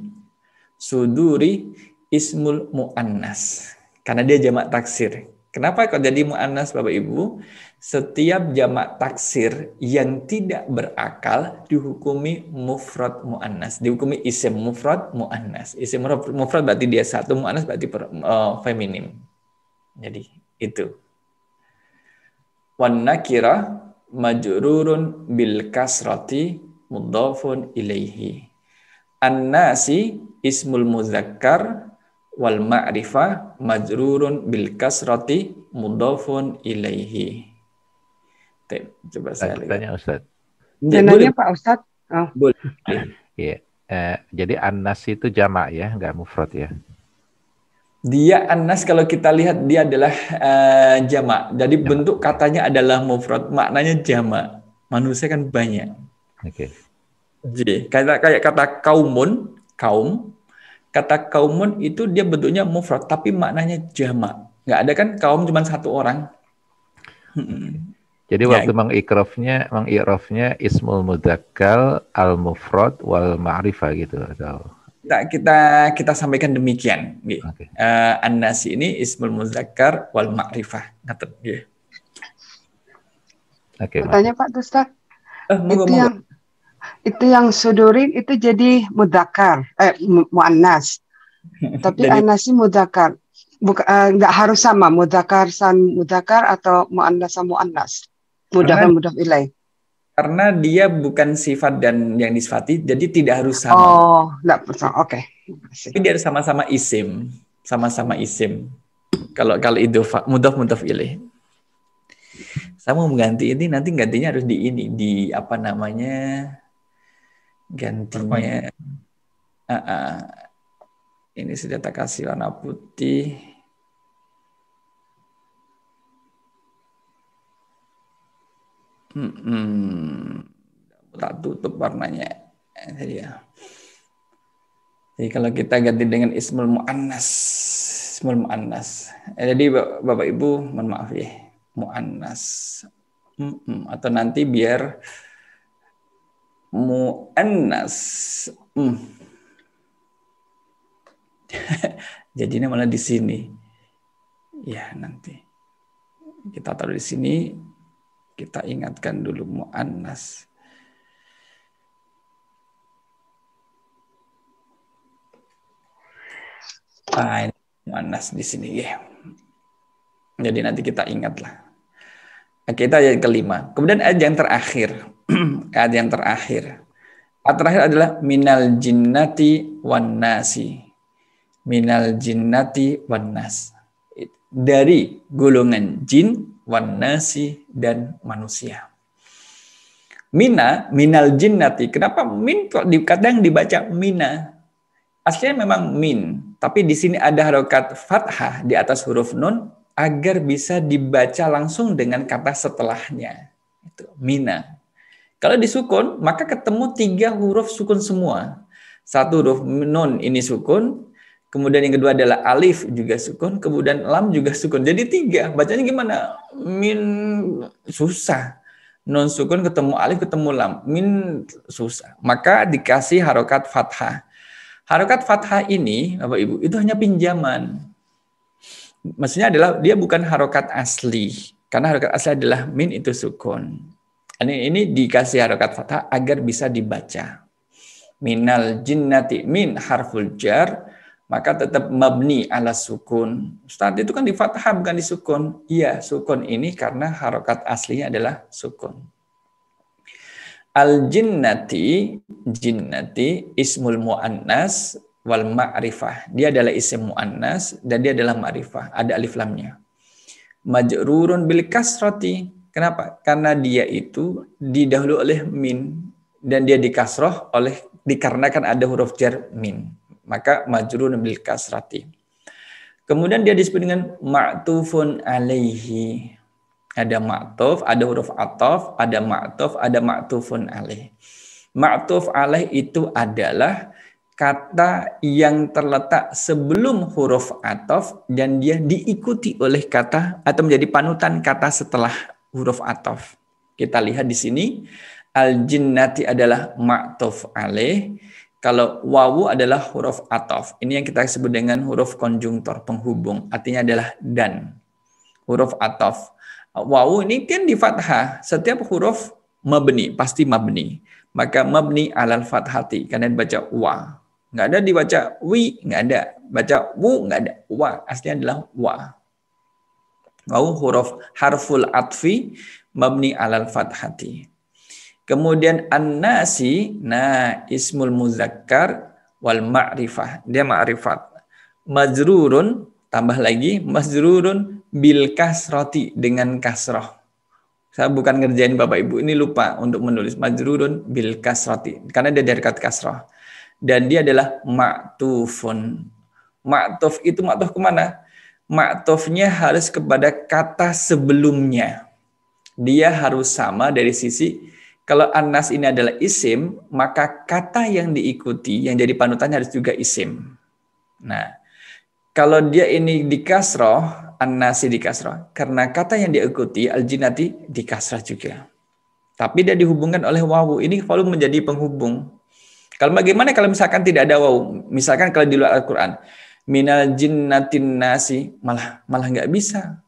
suduri ismul mu'annas. Karena dia jamak taksir. Kenapa kok jadi mu'annas Bapak Ibu? Setiap jamak taksir yang tidak berakal dihukumi mufrad mu'annas. Dihukumi isim mufrad mu'annas. Isim mufrad berarti dia satu, mu'annas berarti feminim. Jadi itu. Wan nakira majrurun bil kasrati mudhafun ilaihi. An-nasi ismul muzakkar wal ma'rifah majrurun bil kasrati mudhafun ilaihi. Coba saya tanya Ustaz. Nanya Pak Ustaz. Oh. Boleh. Iya. Jadi An-nas itu jamak ya, nggak mufrad ya. Dia An-nas kalau kita lihat dia adalah jamak. Jadi bentuk katanya adalah mufrad, maknanya jamak. Manusia kan banyak. Oke. Jadi kayak kata kaumun, kaum. Kata kaumun itu dia bentuknya mufrad tapi maknanya jamak. Nggak ada kan kaum cuma satu orang. Jadi waktu mengikrafnya ismul mudzakkar al-mufrad wal ma'rifah gitu atau kita sampaikan demikian. Okay. An-nasi ini ismul muzakkar wal ma'rifah. Yeah. Oke. Tanya Pak Ustaz. Itu yang sudurin itu jadi mudzakkar, muannas. Tapi an-nasi mudzakkar. Enggak harus sama mudzakkar atau muannas sama muannas. Mudhaf ilaih. Karena dia bukan sifat dan yang disifati, jadi tidak harus sama. Oh, enggak bersama. Oke. Tapi dia sama-sama isim, sama-sama isim. Kalau idhofah mudhaf ilaih. Saya mau mengganti ini, nanti gantinya harus di apa namanya? Gantinya. Ini sudah tak kasih warna putih. Tak tutup warnanya. Jadi kalau kita ganti dengan ismul mu'annas. Jadi Bapak Ibu, mohon maaf ya, mu'annas. Atau nanti biar mu'annas. Jadinya malah di sini. Ya, nanti kita taruh di sini. Kita ingatkan dulu mu'annas. Ini mu'annas di sini ya. Jadi nanti kita ingatlah. Kita ayat kelima. Kemudian ayat yang terakhir. Ayat yang terakhir. Ayat terakhir adalah minal jinnati wan nasi. Minal jinnati wan nas. Dari golongan jin wan nasi dan manusia. Minal jinnati. Kenapa min kok kadang dibaca mina? Aslinya memang min, tapi di sini ada harokat fathah di atas huruf nun agar bisa dibaca langsung dengan kata setelahnya. Itu mina. Kalau disukun, maka ketemu 3 huruf sukun semua. Satu huruf nun ini sukun, kemudian yang kedua adalah alif juga sukun, kemudian lam juga sukun. Jadi 3. Bacanya gimana? Min susah. Nun sukun ketemu alif ketemu lam. Min susah. Maka dikasih harokat fathah. Harokat fathah ini, Bapak Ibu, itu hanya pinjaman. Maksudnya adalah dia bukan harokat asli. Karena harokat asli adalah min itu sukun. Ini dikasih harokat fathah agar bisa dibaca. Minal jinnati, min harful jar, maka tetap mabni ala sukun. Ustaz, itu kan di fathah bukan di sukun. Iya, sukun ini karena harokat aslinya adalah sukun. Al-jinnati, jinnati ismul mu'annas wal ma'rifah. Dia adalah isim mu'annas dan dia adalah ma'rifah. Ada alif lamnya. Majrurun bil kasrati. Kenapa? Karena dia itu didahului oleh min dan dia dikasroh dikarenakan ada huruf jar min. Maka majrurun bil kasrati. Kemudian dia disebut dengan ma'tufun alaihi. Ada ma'tuf, ada huruf ataf, ada ma'tuf, ada ma'tufun alaih. Ma'tuf alaih itu adalah kata yang terletak sebelum huruf ataf dan dia diikuti oleh kata atau menjadi panutan kata setelah huruf ataf. Kita lihat di sini al-jinnati adalah ma'tuf alaih, Kalau wawu adalah huruf ataf. Ini yang kita sebut dengan huruf konjungtor, penghubung. Artinya adalah dan. Huruf ataf. Wawu ini kan di fathah. Setiap huruf mabni, pasti mabni. Maka mabni alal fathati. Karena dibaca wa. Nggak ada dibaca wi, nggak ada. Baca wu, nggak ada. Wa, aslinya adalah wa. Wawu huruf harful atfi, mabni alal fathati. Kemudian an-nasi, nah ismul muzakkar wal ma'rifah. Dia ma'rifat. Majrurun, tambah lagi, majrurun bil kasrati, dengan kasrah. Saya bukan ngerjain Bapak Ibu, ini lupa untuk menulis. Majrurun bil kasrati, karena dia dari kata kasrah. Dan dia adalah ma'tufun. Ma'tuf itu ma'tuf kemana? Ma'tufnya harus kepada kata sebelumnya. Dia harus sama dari sisi, kalau an-nas ini adalah isim, maka kata yang diikuti, yang jadi panutannya harus juga isim. Nah, kalau dia ini di kasroh, an-nasi di kasroh, karena kata yang diikuti, al-jinnati di kasrah juga. Tapi dia dihubungkan oleh wawu, ini wawu menjadi penghubung. Kalau bagaimana kalau misalkan tidak ada wawu? Misalkan kalau di luar Al-Quran, minal jinnatin nasi, malah nggak bisa.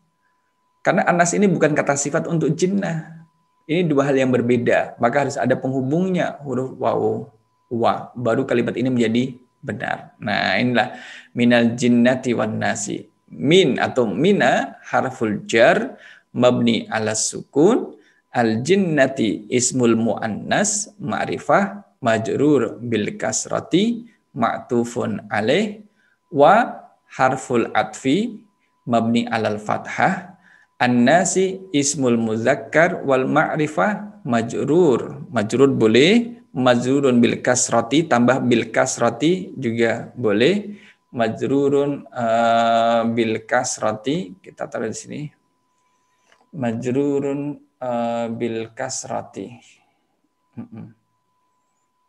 Karena an-nas ini bukan kata sifat untuk jinnah. Ini dua hal yang berbeda, maka harus ada penghubungnya, huruf wawu, wa, baru kalimat ini menjadi benar. Nah, inilah minal jinnati wan nasi. Min atau mina harful jar mabni ala sukun, al jinnati ismul muannas ma'rifah majrur bil kasrati ma'tufun alaih, wa harful atfi mabni alal fathah, an-nasi ismul muzakkar wal ma'rifah majrur. Majrur boleh, majrurun bil kasrati, tambah bil kasrati juga boleh. Majrurun bil kasrati, kita taruh di sini. Majrurun bil kasrati.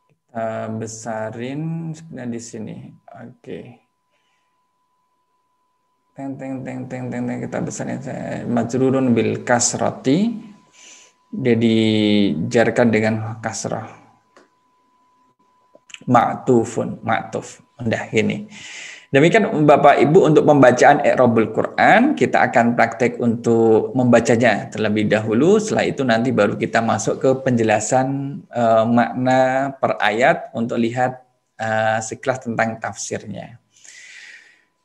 Kita besarin sebenarnya di sini. Oke. Kita besarin majrurun bil kasrati, dia dijarkan dengan kasrah. Ma'tufun, ma'tuf. Udah gini. Demikian Bapak Ibu untuk pembacaan i'rabul Quran, kita akan praktek untuk membacanya terlebih dahulu. Setelah itu nanti baru kita masuk ke penjelasan makna per ayat untuk lihat sekilas tentang tafsirnya.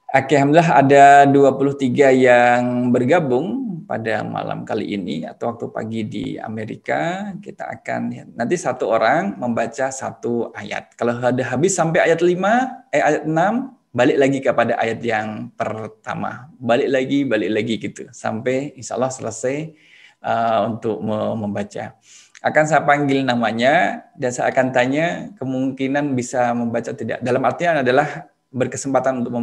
Oke, alhamdulillah ada 23 yang bergabung pada malam kali ini atau waktu pagi di Amerika. Kita akan nanti satu orang membaca satu ayat. Kalau ada habis sampai ayat 6, balik lagi kepada ayat yang pertama. Balik lagi gitu sampai insya Allah selesai untuk membaca. Akan saya panggil namanya dan saya akan tanya kemungkinan bisa membaca tidak. Dalam artian adalah berkesempatan untuk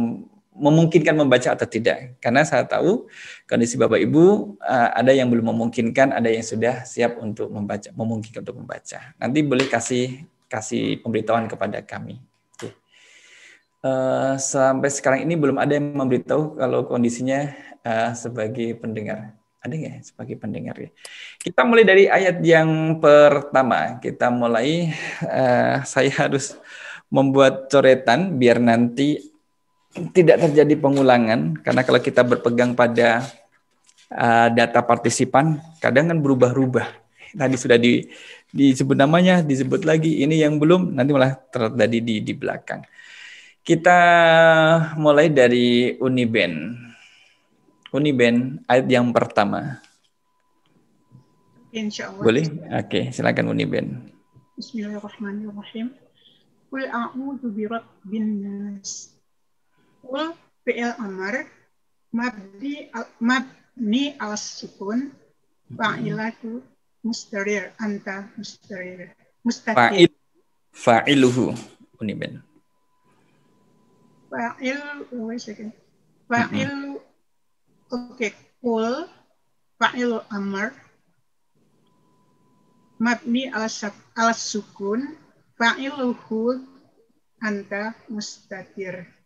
memungkinkan membaca atau tidak. Karena saya tahu kondisi Bapak Ibu ada yang belum memungkinkan, ada yang sudah siap untuk membaca, memungkinkan untuk membaca. Nanti boleh kasih pemberitahuan kepada kami. Oke. Sampai sekarang ini belum ada yang memberitahu kalau kondisinya sebagai pendengar. Ada nggak ya sebagai pendengar ya? Kita mulai dari ayat yang pertama. Kita mulai, saya harus membuat coretan biar nanti tidak terjadi pengulangan, karena kalau kita berpegang pada data partisipan, kadang kan berubah-ubah. Tadi sudah disebut namanya, disebut lagi, ini yang belum, nanti malah terjadi di belakang. Kita mulai dari Uniben. Uniben, ayat yang pertama. Insyaallah. Boleh? Oke, silakan Uniben. Bismillahirrahmanirrahim. Qul a'udzu birabbin nas. Qul fi'il amr mabni al sukun fa'ilatu mustarir anta mustarir mustatir fa'iluhu Uniben. Fa'il oke, qul fa'il amr mabni al sukun fa'iluhu anta mustatir.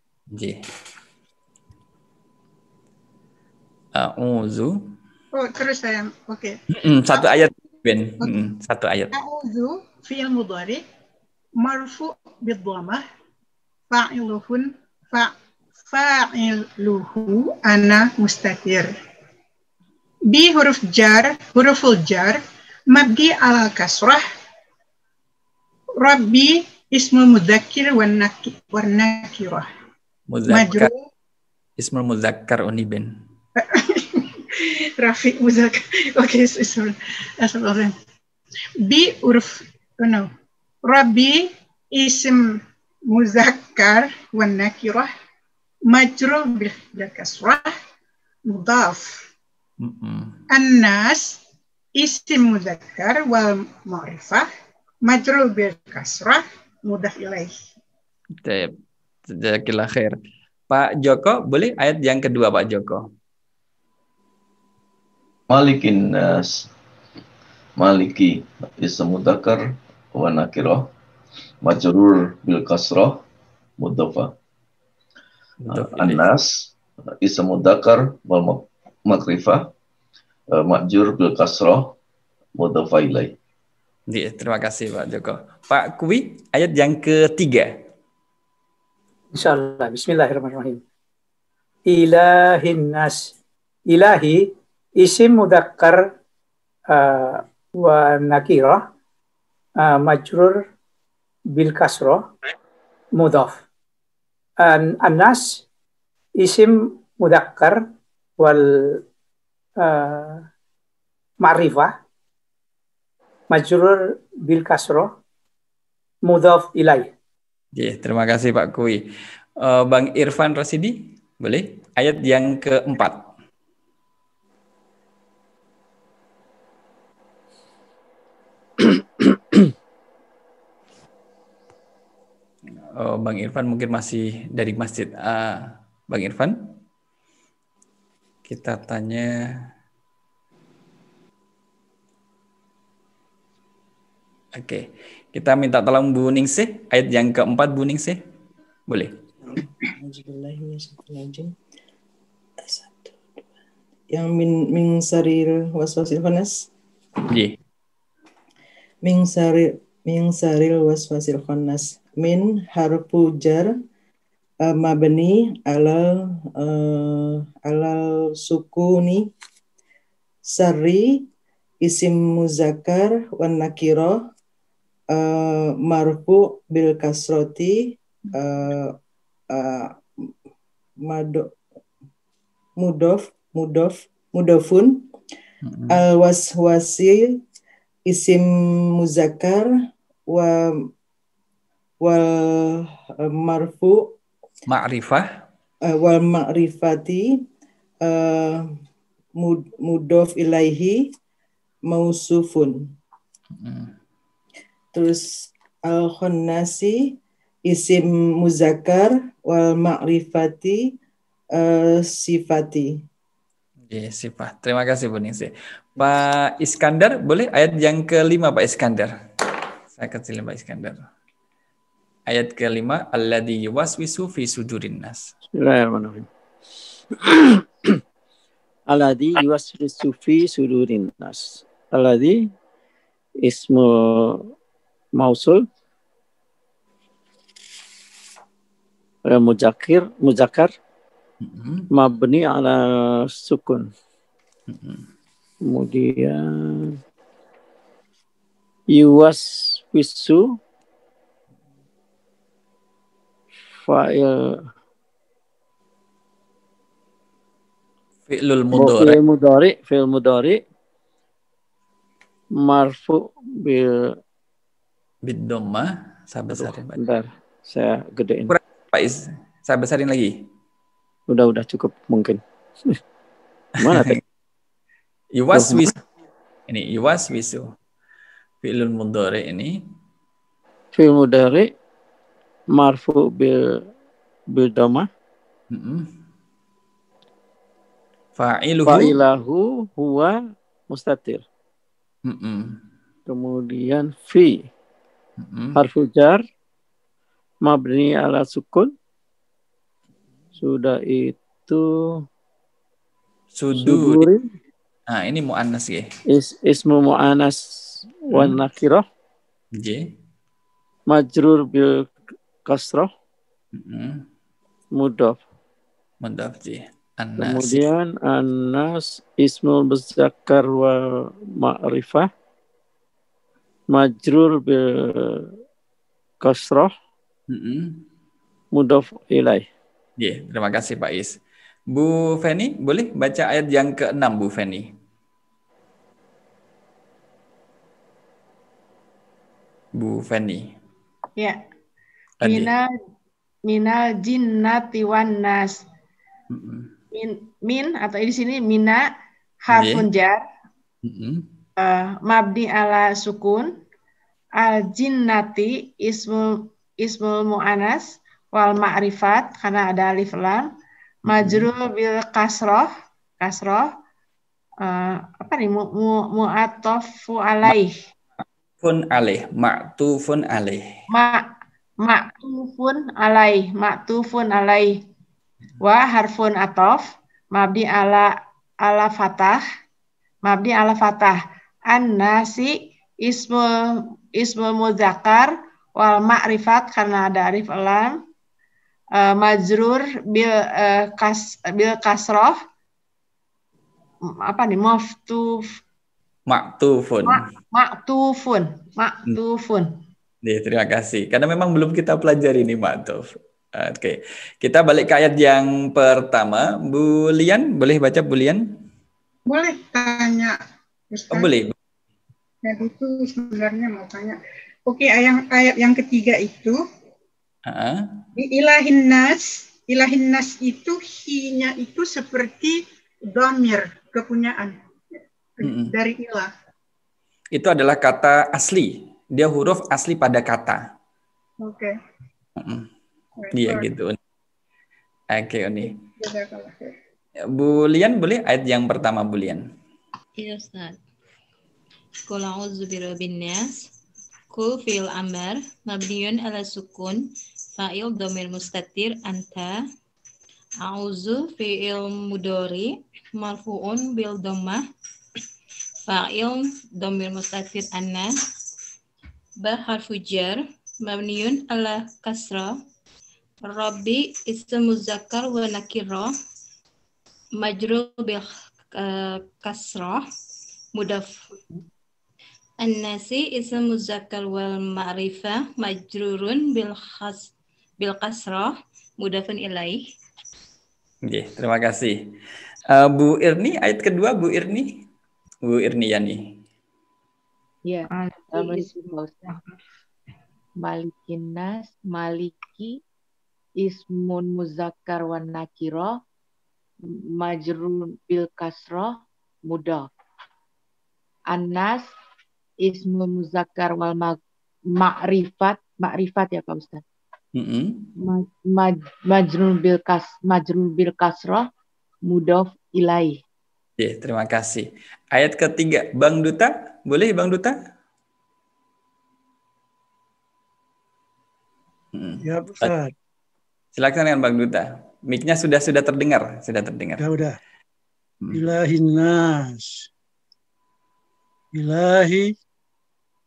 A'udzu. Oh, terus saya. Oke. Satu ayat, Ben. Satu ayat. A'udzu fi'il mudhari marfu bidhamah fa'iluhun fa'iluhu ana mustatir. B huruful jar mabdi ala kasrah. Rabbi ismul mudzakkir wan nakirah. Muzakkar. Ismul muzakkar uniben. Rafiq muzakkar. Oke, astagfirullah. B huruf Rabbi ism muzakkar wan nakirah majrur bil kasrah mudhaf. An-nas isim muzakkar wal ma'rifah majrur bil kasrah mudhaf ilaih. Jazakallah khair. Pak Joko, boleh ayat yang kedua Pak Joko? Malikin nas. Maliki ism mudzakkar wa nakirah majrur bil kasrah mudhafa. An-nas ism mudzakkar wal makrifah majrur bil kasrah mudhafa ilaih. Terima kasih Pak Joko. Pak Kwi, ayat yang ketiga. Insyaallah. Bismillahirrahmanirrahim. Ilahin nas. Ilahi isim mudzakkar wa nakirah majrur bil kasrah mudhaf. An-nas isim mudzakkar wal ma'rifah majrur bil kasrah mudhaf ilaih. Terima kasih Pak Kui. Bang Irfan Rasidi, boleh? Ayat yang keempat. Bang Irfan mungkin masih dari masjid. Bang Irfan, kita tanya. Oke, kita minta tolong Bu Ningsih, ayat yang keempat Bu Ningsih, boleh? Yang min saril waswasil khannas. Iya. Min saril waswasil khannas. Min harfu jar mabni alal sukuni. Sari isim muzakkar wan nakirah marfu bil kasroti mudofun al waswasi isim muzakkar wal marfu ma'rifah wal ma'rifati mudof ilaihi mausufun. Terus al-khannasi isim muzakkar wal ma'rifati sifati. Sifat. Terima kasih Bu Ningsih. Pak Iskandar, boleh ayat yang kelima Pak Iskandar? Saya kecilin Pak Iskandar. Ayat kelima, alladzi yuwaswisu fi sudurin nas. Bismillahirrahmanirrahim. Alladzi yuwaswisu fi sudurin nas. Alladzi ismu mausul muzakkar mabni ala sukun. Kemudian yuwaswisu fa'il fi'lul mudhari marfu bil dhammah. Saya besarin Pak. Bentar, saya gedein. Pak saya besarin lagi. Udah cukup mungkin. Mana tadi? Yuwaswisu. Ini yuwaswisu. Fi'lul mudhari ini. Fi'il mudhari marfu bil dhammah. Fa'ilahu huwa mustatir. Kemudian fi harfu jar mabni ala sukun. Sudah itu suduri. Nah, ini muannas ya. Ismu muannas wan nakirah. J. majrur bil kasroh, mudhaf. Mudhaf ji. An-nasi. Kemudian anas ismul muzakkar wa ma'rifah, majrur bil kasroh, mudhaf ilaih. Ya, terima kasih Pak Is. Bu Feni, boleh baca ayat yang ke-6 Bu Feni? Bu Feni. Ya. Tadi. Minal jinnati wan nas. Min atau di sini mina harfun jar. Mabni ala sukun. Al jinnati ismul mu'anas wal ma'rifat karena ada alif lam. Majrur bil kasroh apa nih mu'atofu alaih. Ma'tufun alaih. Ma'tufun alaih. Wa harfun atof mabni ala fatah. An-nasi ismul muzakkar wal ma'rifat karena ada alif lam. Majrur bil kasroh apa nih maktufun. Ya, terima kasih. Karena memang belum kita pelajari ini maktuf. Oke, kita balik ke ayat yang pertama. Bu Lian, boleh baca Bu Lian? Boleh tanya, Ustaz. Boleh. Ya, itu sebenarnya mau tanya. Oke, ayat yang ketiga itu. Ilahin nas itu hi-nya itu seperti dhamir, kepunyaan dari ilah. Itu adalah kata asli. Dia huruf asli pada kata. Oke. Iya gitu. Oke, Uni. Bu Lian, boleh ayat yang pertama Bu Lian? Iya Ustaz. Qul a'udzu birabbin nas. Qul fi'il amr mabniun ala sukun fa'il dhamir mustatir anta. A'udzu fi'il mudhari marfu'un bil dhammah fa'il dhamir mustatir anna. Ba harfu jar mabniun ala kasrah. Rabbi ism muzakkar wa nakirah majrur bil kasrah mudaf. An-nasi ism muzakkar wal ma'rifah majrurun bil kasrah mudafun ilaih. Oke, terima kasih. Bu Irni, ayat kedua Bu Irni. Bu Irni Yani. Ya, Malikin nas, maliki ismun muzakkar wan nakira majrur bil kasrah mudhaf. An-nas ismun muzakkar wal ma'rifat ya Pak Ustaz. Majrur bil kasrah mudhaf ilaih. Ya, terima kasih. Ayat ketiga, Bang Duta, boleh Bang Duta? Ya, Ustaz. Silakan dengan Bang Duta. Mic-nya sudah terdengar, Ya udah. Ilahin nas. Ilahi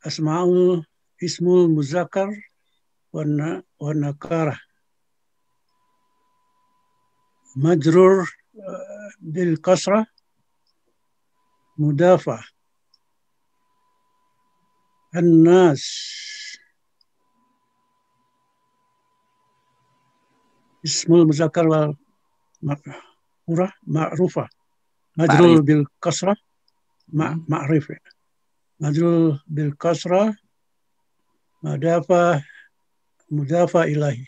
asma'ul ismul muzakkar wa nakarah. Majrur bil kasrah mudafah. An-nas ismul muzakkar wal ma'rufah majrur bil kasrah ma'rifah majrur bil kasrah mudafa ilahi.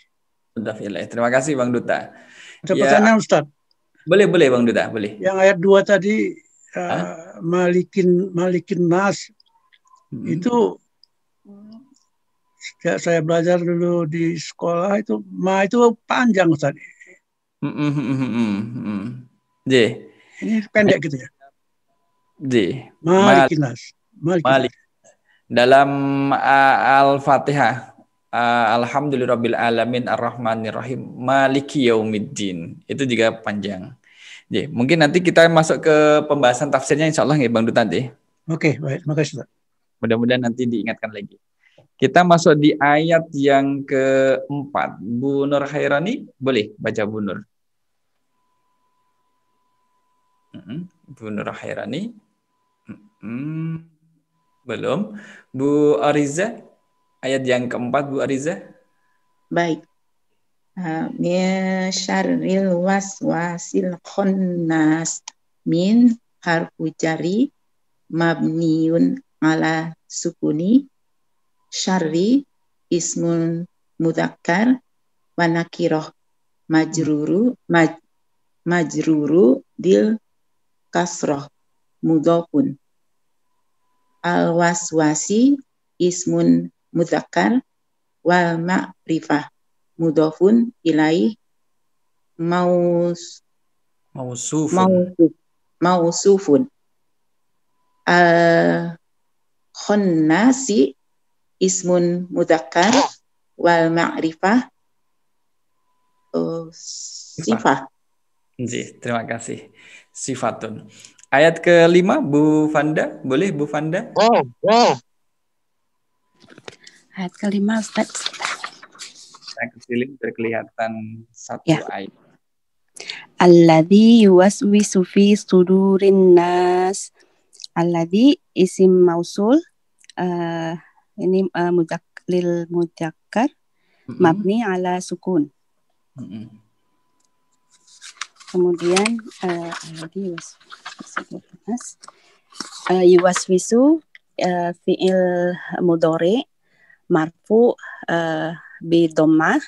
Terima kasih Bang Duta. Ada pertanyaan Ustaz? Boleh Bang Duta, boleh. Yang ayat 2 tadi malikin nas itu sejak saya belajar dulu di sekolah itu panjang Ustaz. Ini pendek gitu ya. Malikin nas. Malik. Dalam Al-Fatihah, Alhamdulillahirabbil alamin arrahmanirrahim maliki yaumiddin. Itu juga panjang. Mungkin nanti kita masuk ke pembahasan tafsirnya insyaallah ya Bang Duta nanti. Oke, baik. Terima kasih Ustaz. Mudah-mudahan nanti diingatkan lagi. Kita masuk di ayat yang keempat. Bu Nur Khairani, boleh baca Bu Nur. Bu Nur Khairani. Belum. Bu Ariza, ayat yang keempat Bu Ariza. Baik. Min syarril waswasil khannas min harfu jari mabniun ala sukuni syarri ismun mudzakkar wa nakirah majruru bil kasrah mudhafun al waswasi ismun mudzakkar wal ma'rifah mudhafun ilaih mausufun al khannasi ismun mudzakkar wal ma'rifah sifah. Terima kasih. Sifatun. Ayat kelima, Bu Fanda, boleh Bu Fanda? Ayat kelima, Ustaz. Saya kecilin terkelihatan satu ayat. Alladzi yuwaswisu fi sudurin nas. Alladzi isim mausul. Ini lil mudzakkar mabni ala sukun. Kemudian yuwaswisu fi'il mudhari marfu bi dhammah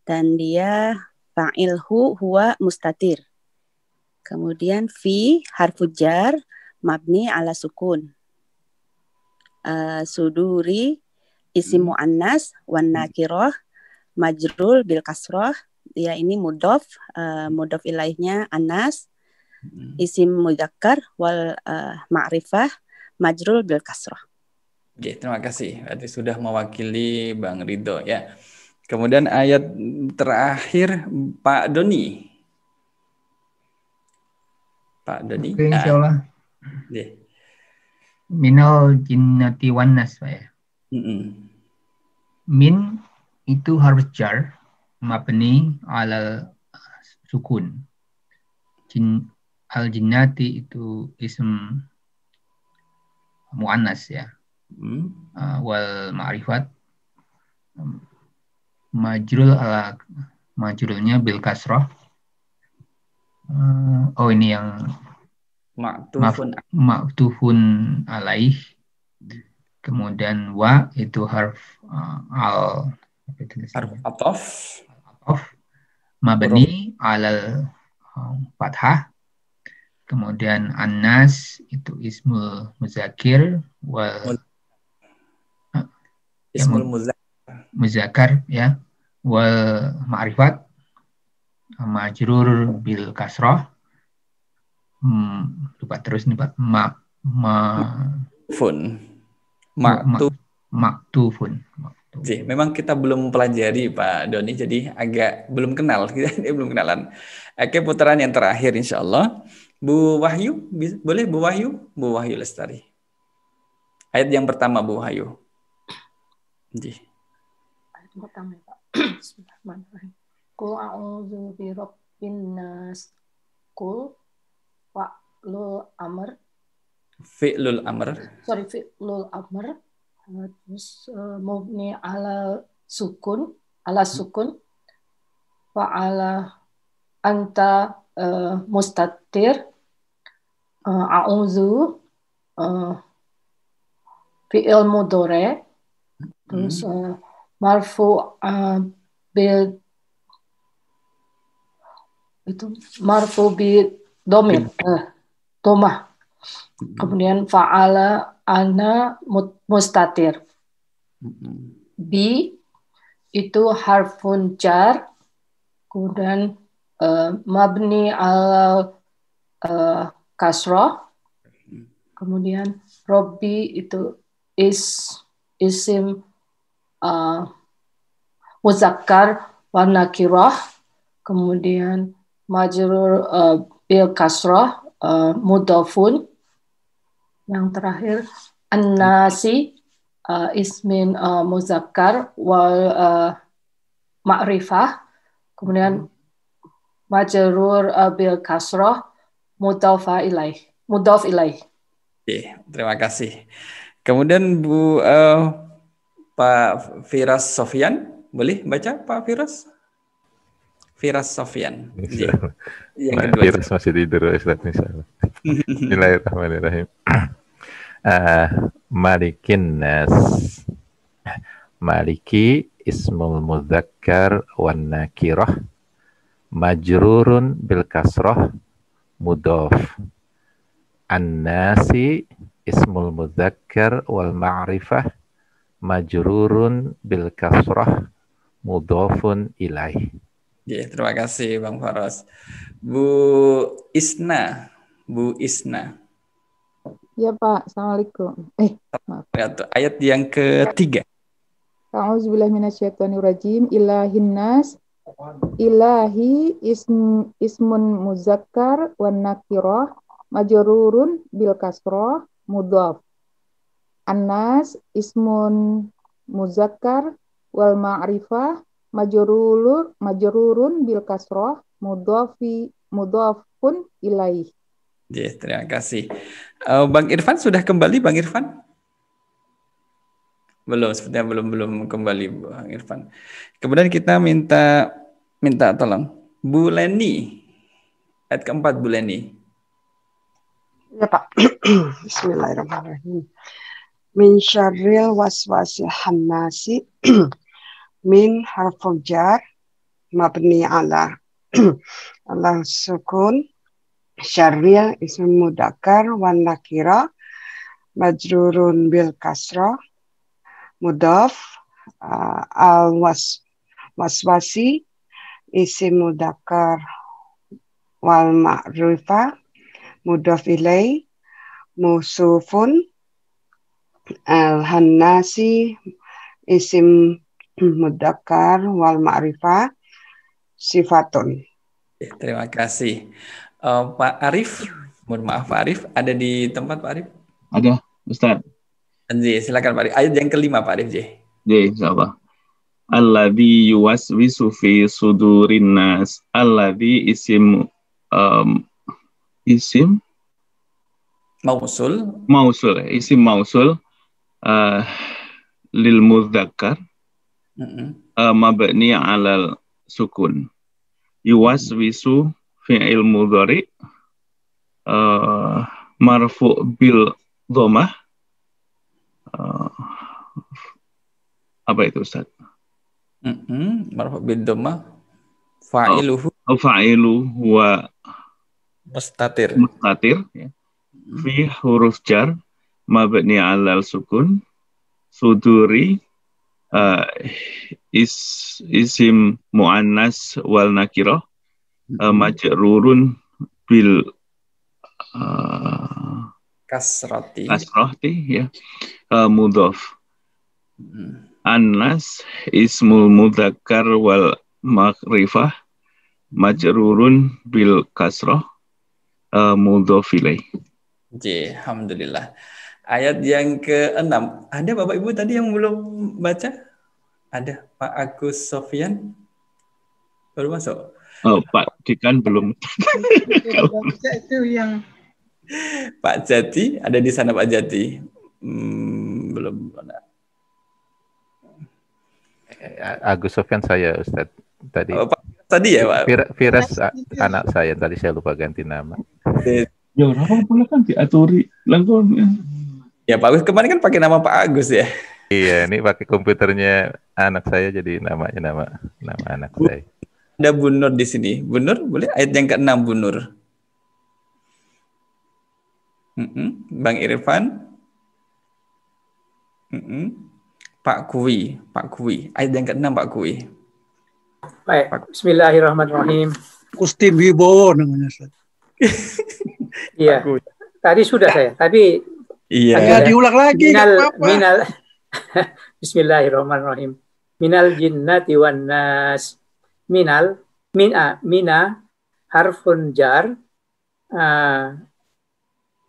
dan dia fa'ilhu huwa mustatir. Kemudian fi harfu jar mabni ala sukun. Suduri isim muannas wan nakirah majrur bil kasrah. Ya, ini mudhof ilaihnya anas, isim mudzakkar wal ma'rifah majrur bil kasrah. Oke, terima kasih. Berarti sudah mewakili Bang Ridho ya. Kemudian ayat terakhir Pak Doni. Pak Doni. Oke, insyaallah. Minal jinnati wan nas, Pak ya. Min itu harus jar mabni ala sukun. Al jinnati itu ism muannas ya. Wal ma'rifat majrulnya bil kasrah. Ini yang maktufun alaih. Kemudian wa itu harf atof mabni alal fathah. Kemudian annas itu ismul muzakir wal ismul muzakkar ya, wal ma'rifat majrur bil kasrah. Lupa terus nih Pak. Maktufun. Memang kita belum pelajari Pak Doni, jadi agak belum kenal, dia belum kenalan. Oke, putaran yang terakhir insya Allah. Bu Wahyu, boleh Bu Wahyu? Bu Wahyu Lestari. Ayat yang pertama Bu Wahyu. Ayat pertama Pak. Bismillahirrahmanirrahim. Qul a'udzu birabbin nas. Qul fa'lul amr. Fi'lul amr. Fi'lul amr. Terus mubni ala sukun fa'ala anta mustatir a'udzu fi'il mudhari terus marfu bil itu marfu bi dhamir domah. Kemudian fa'ala ana mustatir. Bi itu harfun jar. Kemudian mabni ala kasrah. Kemudian Robbi itu isim muzakkar wa nakirah. Kemudian majrur bil kasrah mudhafun. Yang terakhir an-nasi ismin muzakkar wal ma'rifah, kemudian majrur bil kasroh mudhaf ilaih. Oke, terima kasih. Kemudian Pak Firas Sofyan, boleh baca Pak Firas? Firas Sofyan. Yang kedua. Firas masih tidur Ustaz, misalnya. Bismillahirrahmanirrahim. Malikin nas. Maliki ismul mudzakkar wan nakirah majrurun bil kasrah mudhaf. An-nasi ismul mudzakkar wal ma'rifah majrurun bil kasrah mudhafun ilaih. Ya, terima kasih Bang Faros. Bu Isna. Ya Pak, Assalamualaikum. Maaf. Ayat yang ketiga. A'udzubillahi minasyaitonirrajim. Ilahin nas. Ilahi ismun muzakkar wan nakirah majrurun bil kasrah mudhaf. An-nas ismun muzakkar wal ma'rifah majrurun bil kasrah mudhafun ilaih. Ya, terima kasih. Bang Irfan sudah kembali, Bang Irfan? Belum, sepertinya belum kembali Bang Irfan. Kemudian kita minta tolong Bu Leni. Ayat keempat Bu Leni. Ya Pak. Bismillahirrahmanirrahim. Min syarril waswasil hannasi min harful jar mabni ala Allah sukun syarril ism mudzakkar wan nakira majrurun bil kasrah mudhaf al waswasi isim mudzakkar wal ma'rifah mudhaf ilai musufun al hannasi isim mudzakkar wal ma'rifah sifatun. Terima kasih. Pak Arif, mohon maaf Pak Arif, ada di tempat Pak Arif? Ada, Ustaz. Silakan Pak Arif. Ayat yang kelima Pak Arif. Insyaallah. Alladzi yuwaswisu fi sudurin nas. Alladzi isim mausul, isim mausul lil mudzakkar mabni alal sukun. Yuwaswisu fi'il mudhari marfu bil dhammah. Apa itu Ustaz? Marfu bil dhammah fa'iluhu wa mustatir ya. Fi huruf jar mabni alal sukun suduri isim muannas wal nakirah majrurun bil kasrati ya mudhaf. Annas ismul mudzakkar wal ma'rifah majrurun bil kasrah mudhaf ilaih. Alhamdulillah. Ayat yang ke-6. Ada Bapak Ibu tadi yang belum baca? Ada Pak Agus Sofyan? Baru masuk? Pak Dikan belum. Itu yang Pak Jati, ada di sana Pak Jati? Belum ada. Agus Sofyan saya Ustaz tadi. Pak tadi ya Pak? Firas anak saya, tadi saya lupa ganti nama. Ya, apa boleh kan diaturi langsung. Ya Pak Agus kemarin kan pakai nama Pak Agus ya. Iya, ini pakai komputernya anak saya jadi nama anak saya. Ada Bu Nur di sini. Bu Nur, boleh ayat yang ke-6 Bu Nur. Bang Irfan. Pak Kui. Ayat yang ke-6 Pak Kui. Baik, bismillahirrahmanirrahim. Kustin Wibowo namanya Ustaz. Iya. Tadi sudah saya, tapi ya diulang lagi. Minal Bismillahirrahmanirrahim. Minal jinnati wan nas. Mina harfun jar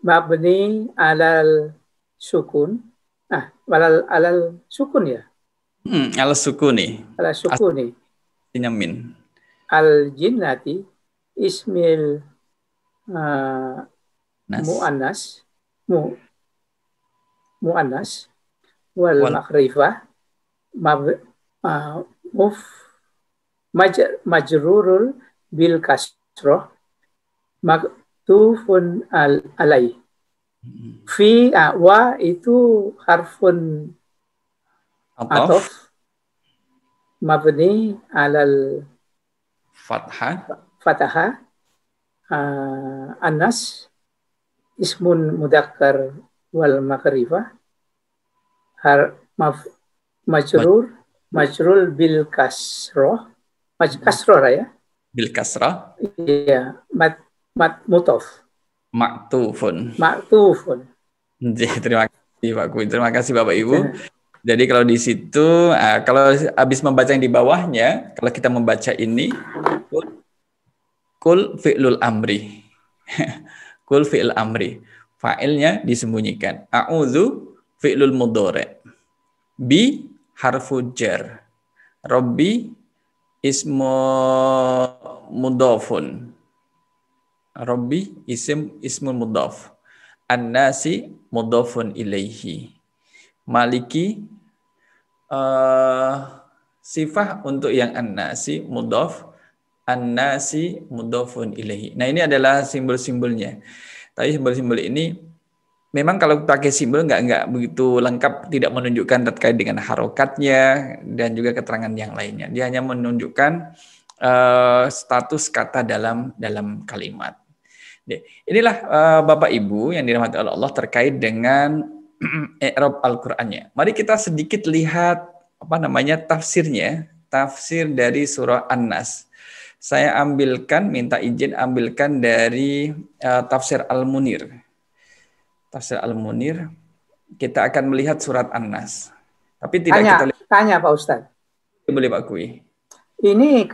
mabni alal sukun alal sukun ya. Al sukuni. Alal sukuni. Aslinya min. Al jinnati ismil mu'annas wal makrifah majrurul bil kasroh maktufun alai. Fi wa itu harfun atof mabni alal fathah anas ismun mudzakkar wal makrifah majrur bil kasroh ya bil kasrah iya mutaf maktufun. Terima kasih Pak Kui. Terima kasih Bapak Ibu. Jadi kalau di situ, kalau habis membaca yang di bawahnya, kalau kita membaca ini, kul fi'lul amri. Kul fi'l amri. Fa'ilnya disembunyikan. A'udzu fi'lul mudhari'. Bi harfu jar. Rabbi ismu mudhafun. Rabbi ismun mudhaf. An-nasi mudhafun ilaihi. Maliki sifah untuk yang an-nasi mudhaf. An-nasi mudhafun ilaihi. Nah, ini adalah simbol-simbolnya. Tapi simbol-simbol ini memang kalau pakai simbol nggak begitu lengkap, tidak menunjukkan terkait dengan harokatnya dan juga keterangan yang lainnya. Dia hanya menunjukkan status kata dalam kalimat. Inilah Bapak Ibu yang dirahmati oleh Allah terkait dengan i'rab Al-Qur'annya. Mari kita sedikit lihat tafsirnya, tafsir dari surah An-Nas. Saya minta izin ambilkan dari tafsir Al-Munir. Tafsir Al-Munir, kita akan melihat surat An-Nas. Tapi tidak kita lihat. Tanya Pak Ustadz. Boleh Pak Kui. Ini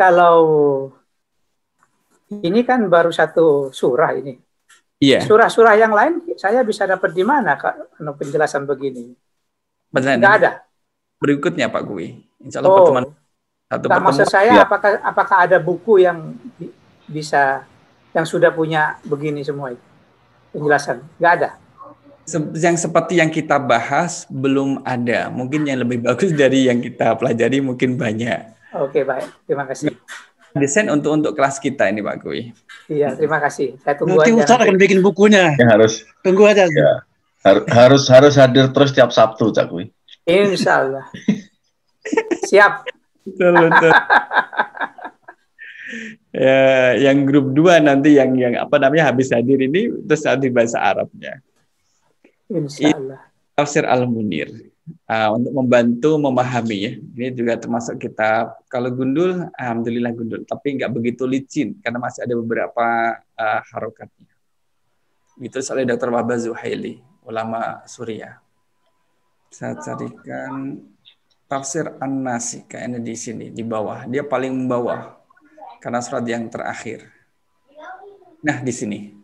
ini kan baru satu surah ini. Iya. Surah-surah yang lain saya bisa dapat di mana Kak penjelasan begini? Nggak ada. Berikutnya Pak Kui. Insya Allah pertemuan satu pertemuan. Maksud saya apakah ada buku yang bisa yang sudah punya begini semua itu? Penjelasan? Nggak ada. Yang seperti yang kita bahas belum ada. Mungkin yang lebih bagus dari yang kita pelajari mungkin banyak. Oke, baik. Terima kasih. Desain untuk kelas kita ini Pak Kui. Iya, terima kasih. Saya tunggu nanti aja. Ustaz akan bikin bukunya. Ya, harus. Tunggu aja. Ya, harus hadir terus tiap Sabtu, Cak Kui. Insya Allah. Siap. Betul. Ya, yang grup 2 nanti yang habis hadir ini terus hadir bahasa Arabnya. Insya Allah. Tafsir Al-Munir. Untuk membantu memahami ya. Ini juga termasuk kitab, kalau gundul, alhamdulillah gundul, tapi nggak begitu licin karena masih ada beberapa harokatnya. Itu oleh Dr. Wahbah Zuhaili, ulama Suriah. Saya carikan tafsir An-Nas kayaknya di sini di bawah. Dia paling bawah karena surat yang terakhir. Nah, di sini.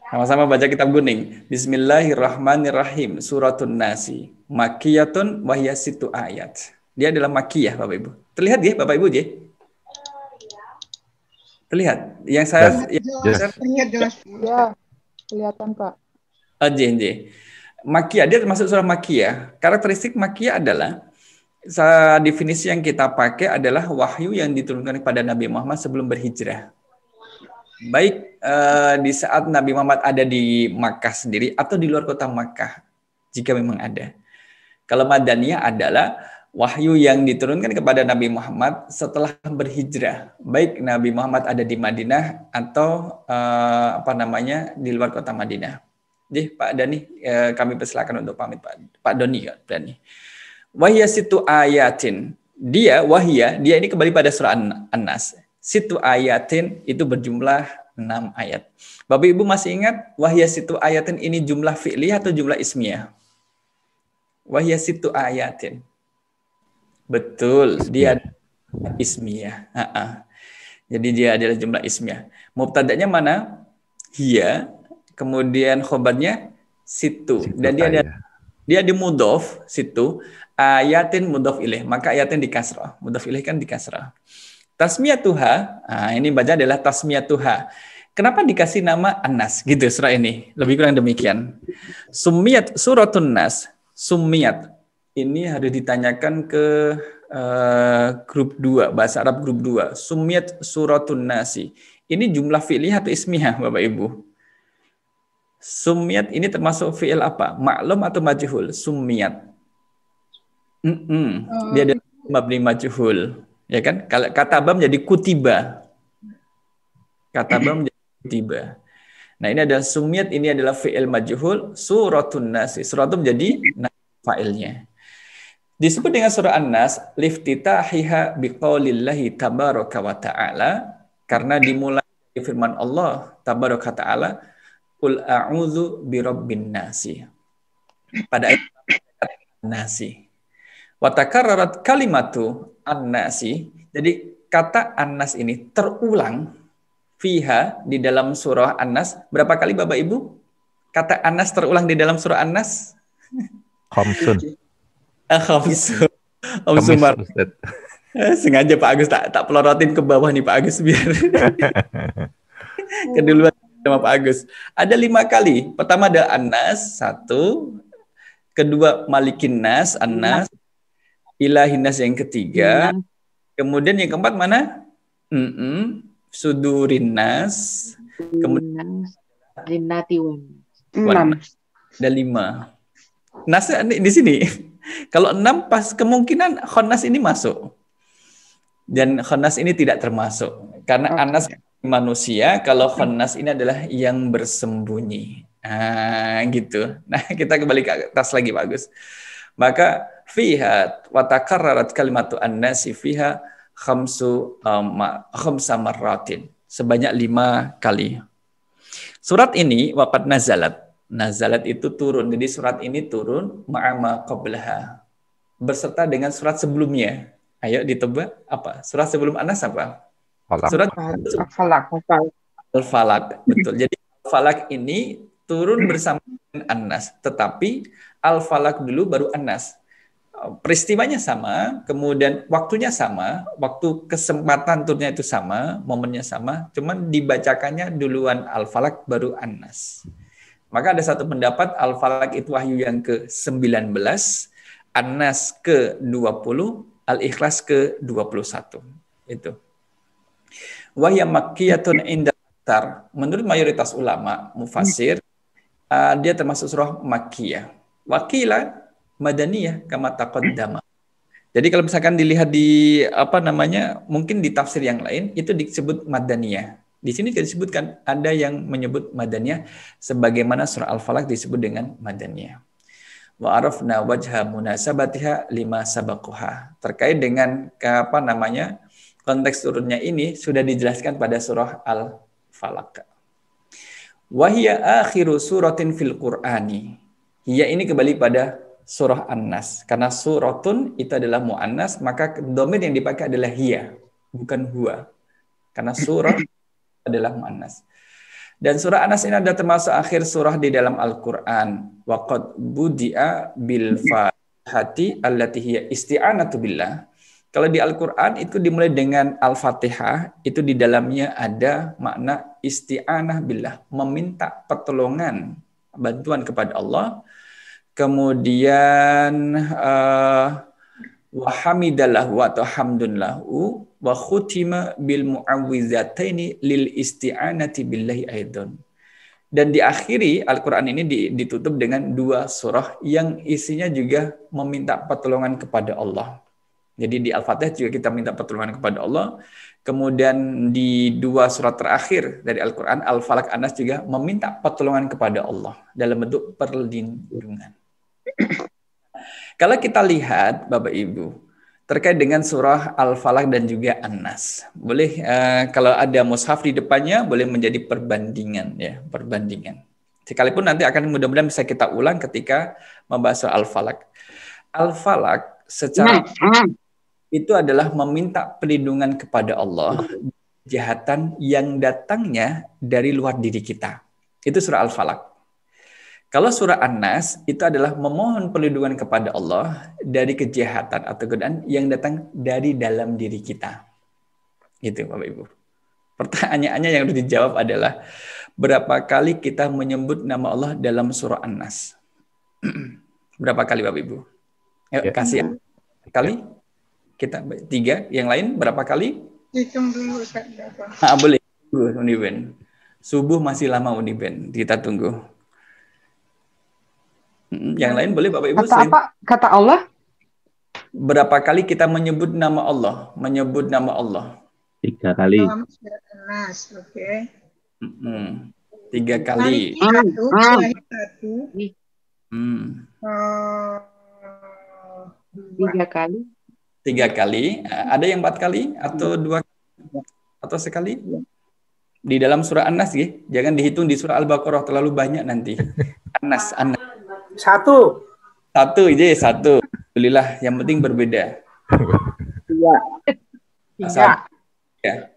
Sama-sama baca kitab kuning. Bismillahirrahmanirrahim. Suratun Nasi. Makiyatun wahya situ ayat. Dia adalah makiyah, Bapak Ibu. Terlihat ya, Bapak Ibu, J? Terlihat? Yang saya terlihat jelas. Ya, kelihatan, Pak. J. Makiyah, dia termasuk surah makiyah. Karakteristik makiyah adalah definisi yang kita pakai adalah wahyu yang diturunkan kepada Nabi Muhammad sebelum berhijrah. Baik di saat Nabi Muhammad ada di Makkah sendiri atau di luar kota Makkah, jika memang ada. Kalau Madaniyah adalah wahyu yang diturunkan kepada Nabi Muhammad setelah berhijrah, baik Nabi Muhammad ada di Madinah atau di luar kota Madinah. Jadi Pak Dani, kami persilakan untuk pamit Pak Doni. Wahya situ ayatin, dia ini kembali pada surah An-Nas. Situ ayatin itu berjumlah 6 ayat. Bapak Ibu masih ingat wahya situ ayatin ini jumlah fi'liyah atau jumlah ismiyah? Wahya situ ayatin. Betul, dia ismiyah. Jadi dia adalah jumlah ismiyah. Mubtada'nya mana? Hiya, kemudian khobarnya situ. Dan dia ada Dia di mudhof situ, ayatin mudhof ilaih, maka ayatin di kasrah. Mudhof ilaih kan di kasrah. Tasmiyatuha, ini baca adalah tasmiyatuha. Kenapa dikasih nama An-Nas gitu surah ini? Lebih kurang demikian. Sumiyat suratun Nas, sumiyat. Ini harus ditanyakan ke grup 2, bahasa Arab grup 2. Sumiyat suratun Nasi. Ini jumlah fi'liyah atau ismiyah Bapak Ibu? Sumiyat ini termasuk fi'il apa? Maklum atau majhul? Sumiyat. Dia ada mabni majhul. Ya kan? Kalau kataba menjadi kutiba. Kataba menjadi kutiba. Nah, ini adalah sumiyat, ini adalah fi'il majhul, suratun Nasi. Suratun menjadi fa'ilnya. Disebut dengan surah An-Nas liftitahiha biqaulillahi tabaraka wa ta'ala, karena dimulai dari firman Allah tabaraka wa ta'ala, qul a'udzu birabbin nasi. Pada ayat nasi. Wa takarrarat kalimatu an-nasi. Jadi kata An-Nas ini terulang fiha di dalam surah An-Nas. Berapa kali Bapak Ibu? Kata An-Nas terulang di dalam surah An-Nas? Khamsun. Khamsun. Sengaja Pak Agus tak pelorotin ke bawah nih Pak Agus biar keduluan sama Pak Agus. Ada 5 kali. Pertama ada An-Nas 1, kedua Malikin Nas, An-Nas, Ilahin Nas yang ketiga, kemudian yang keempat mana? Sudurin Nas, kemudian Jinnatiwan. Ada 5. Nas di sini. Kalau 6 pas kemungkinan Khannas ini masuk. Dan Khannas ini tidak termasuk. Karena Anas manusia, kalau Khannas ini adalah yang bersembunyi. Gitu. Nah, kita kembali ke atas lagi Pak Agus. Maka fiha wa takarrarat kalimatu an-nasi fiha khamsa marratin. Sebanyak 5 kali. Surat ini waqad nazalat. Nazalat itu turun. Jadi surat ini turun ma'ama qablaha. Berserta dengan surat sebelumnya. Ayo ditebak apa? Surat sebelum An-Nas apa? Surat Al-Falaq. Betul. Jadi Al-Falaq ini turun bersama dengan An-Nas. Tetapi Al-Falaq dulu baru An-Nas. Peristiwanya sama, kemudian waktunya sama, waktu kesempatan turunnya itu sama, momennya sama, cuman dibacakannya duluan Al-Falaq baru An-Nas. Maka ada satu pendapat Al-Falaq itu wahyu yang ke-19, An-Nas ke-20, Al-Ikhlas ke-21. Itu. Wahya makkiyatun inda aktsar. Menurut mayoritas ulama mufassir, dia termasuk surah Makkiyah. Wakila Madaniyah kama taqaddama. Jadi kalau misalkan dilihat di mungkin di tafsir yang lain itu disebut Madaniyah. Di sini disebutkan ada yang menyebut Madaniyah sebagaimana surah Al-Falaq disebut dengan Madaniyah. Wa arafna wajha munasabatiha lima sabaquha. Terkait dengan konteks turunnya ini sudah dijelaskan pada surah Al-Falaq. Wa hiya akhiru suratin fil Qur'ani. Hiya ini kembali pada surah An-Nas. Karena suratun itu adalah mu'annas, maka dhamir yang dipakai adalah hiya, bukan huwa. Karena surah adalah mu'annas. Dan surah An-Nas ini ada termasuk akhir surah di dalam Al-Quran. Waqad budi'a bil fatihati allati hiya isti'anatu billah. Kalau di Al-Quran itu dimulai dengan Al-Fatihah, itu di dalamnya ada makna isti'anah billah, meminta pertolongan, bantuan kepada Allah. Kemudian wa hamidalahu atau hamdun lahu wa khutima bil mu'awwizataini lil isti'anati billahi aidan. Dan diakhiri Al-Qur'an ini ditutup dengan 2 surah yang isinya juga meminta pertolongan kepada Allah. Jadi di Al-Fatihah juga kita minta pertolongan kepada Allah. Kemudian di 2 surat terakhir dari Al-Qur'an, Al-Falaq, An-Nas juga meminta pertolongan kepada Allah dalam bentuk perlindungan. Kalau kita lihat Bapak Ibu terkait dengan surah Al-Falaq dan juga An-Nas, boleh kalau ada mushaf di depannya boleh menjadi perbandingan ya, perbandingan. Sekalipun nanti akan mudah-mudahan bisa kita ulang ketika membahas surah Al-Falaq. Al-Falaq secara itu adalah meminta perlindungan kepada Allah kejahatan yang datangnya dari luar diri kita. Itu surah Al-Falaq. Kalau surah An-Nas itu adalah memohon perlindungan kepada Allah dari kejahatan atau godaan yang datang dari dalam diri kita. Gitu Bapak Ibu. Pertanyaannya yang harus dijawab adalah berapa kali kita menyebut nama Allah dalam surah An-Nas? Berapa kali Bapak Ibu? Yuk, kasih kali. Kita 3, yang lain berapa kali? Hitung dulu Ustaz. Boleh. Uniben. Subuh masih lama Uniben. Kita tunggu. Yang lain boleh Bapak Ibu. Kata apa? Kata Allah? Berapa kali kita menyebut nama Allah? Menyebut nama Allah. 3 kali. Dalam surat An-Nas, oke. 3 kali. Satu. 3 kali. 3 kali. Ada yang 4 kali atau 2 atau sekali? Di dalam surah An-Nas ya. Jangan dihitung di surah Al-Baqarah, terlalu banyak nanti. An-Nas. Satu aja ya, 1. Alhamdulillah, yang penting berbeda. 2.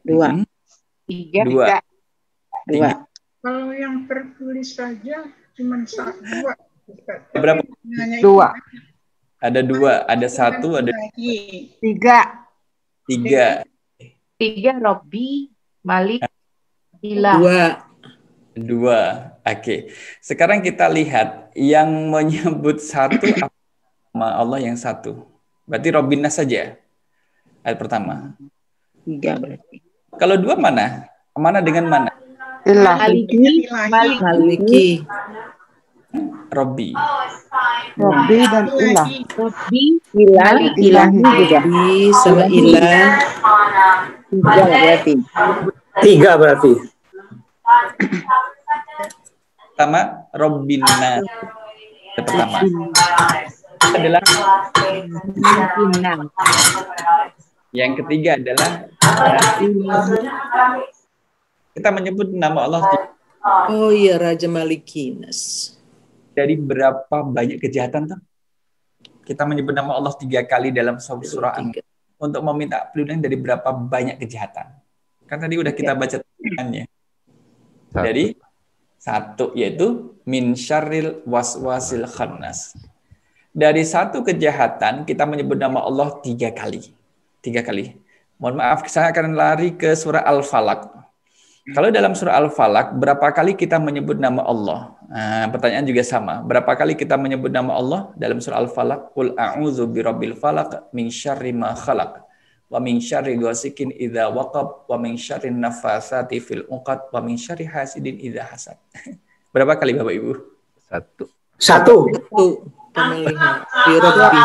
2. 3. Kalau yang tertulis saja cuma 2. Berapa? 2. Ada 2, ada 1, ada 3. 3. Robbi, Malik, Ilah. 2. Oke. Sekarang kita lihat yang menyebut 1 nama Allah yang 1. Berarti Robbinas saja. Ayat pertama. 3 berarti. Kalau 2 mana? Mana dengan mana? Ilah. Maliki. Robbi. Robbi dan Ilah. Robbi, Ilah juga. Bi sama Ilah. 3 berarti. 3 berarti. Pertama, Robbina. Pertama adalah yang ketiga adalah kita menyebut nama Allah. Oh iya, Raja Malikinas. Dari berapa banyak kejahatan tuh? Kita menyebut nama Allah 3 kali dalam surah An-Nas untuk meminta perlindungan dari berapa banyak kejahatan. Kan tadi udah kita baca tulisannya. Dari 1 yaitu min syarril waswasil khannas. Dari 1 kejahatan kita menyebut nama Allah 3 kali. 3 kali. Mohon maaf, saya akan lari ke surah Al-Falaq. Kalau dalam surah Al-Falaq, berapa kali kita menyebut nama Allah? Pertanyaan juga sama. Berapa kali kita menyebut nama Allah dalam surah Al-Falaq? Qul a'udzu birabbil falaq min syarri ma khalaq wa min syarri ghasikin idza waqab wa min syarri nafasati fil 'uqad wa min syarri hasidin idza hasad. Berapa kali Bapak Ibu? 1. Pemilihan Birabbi.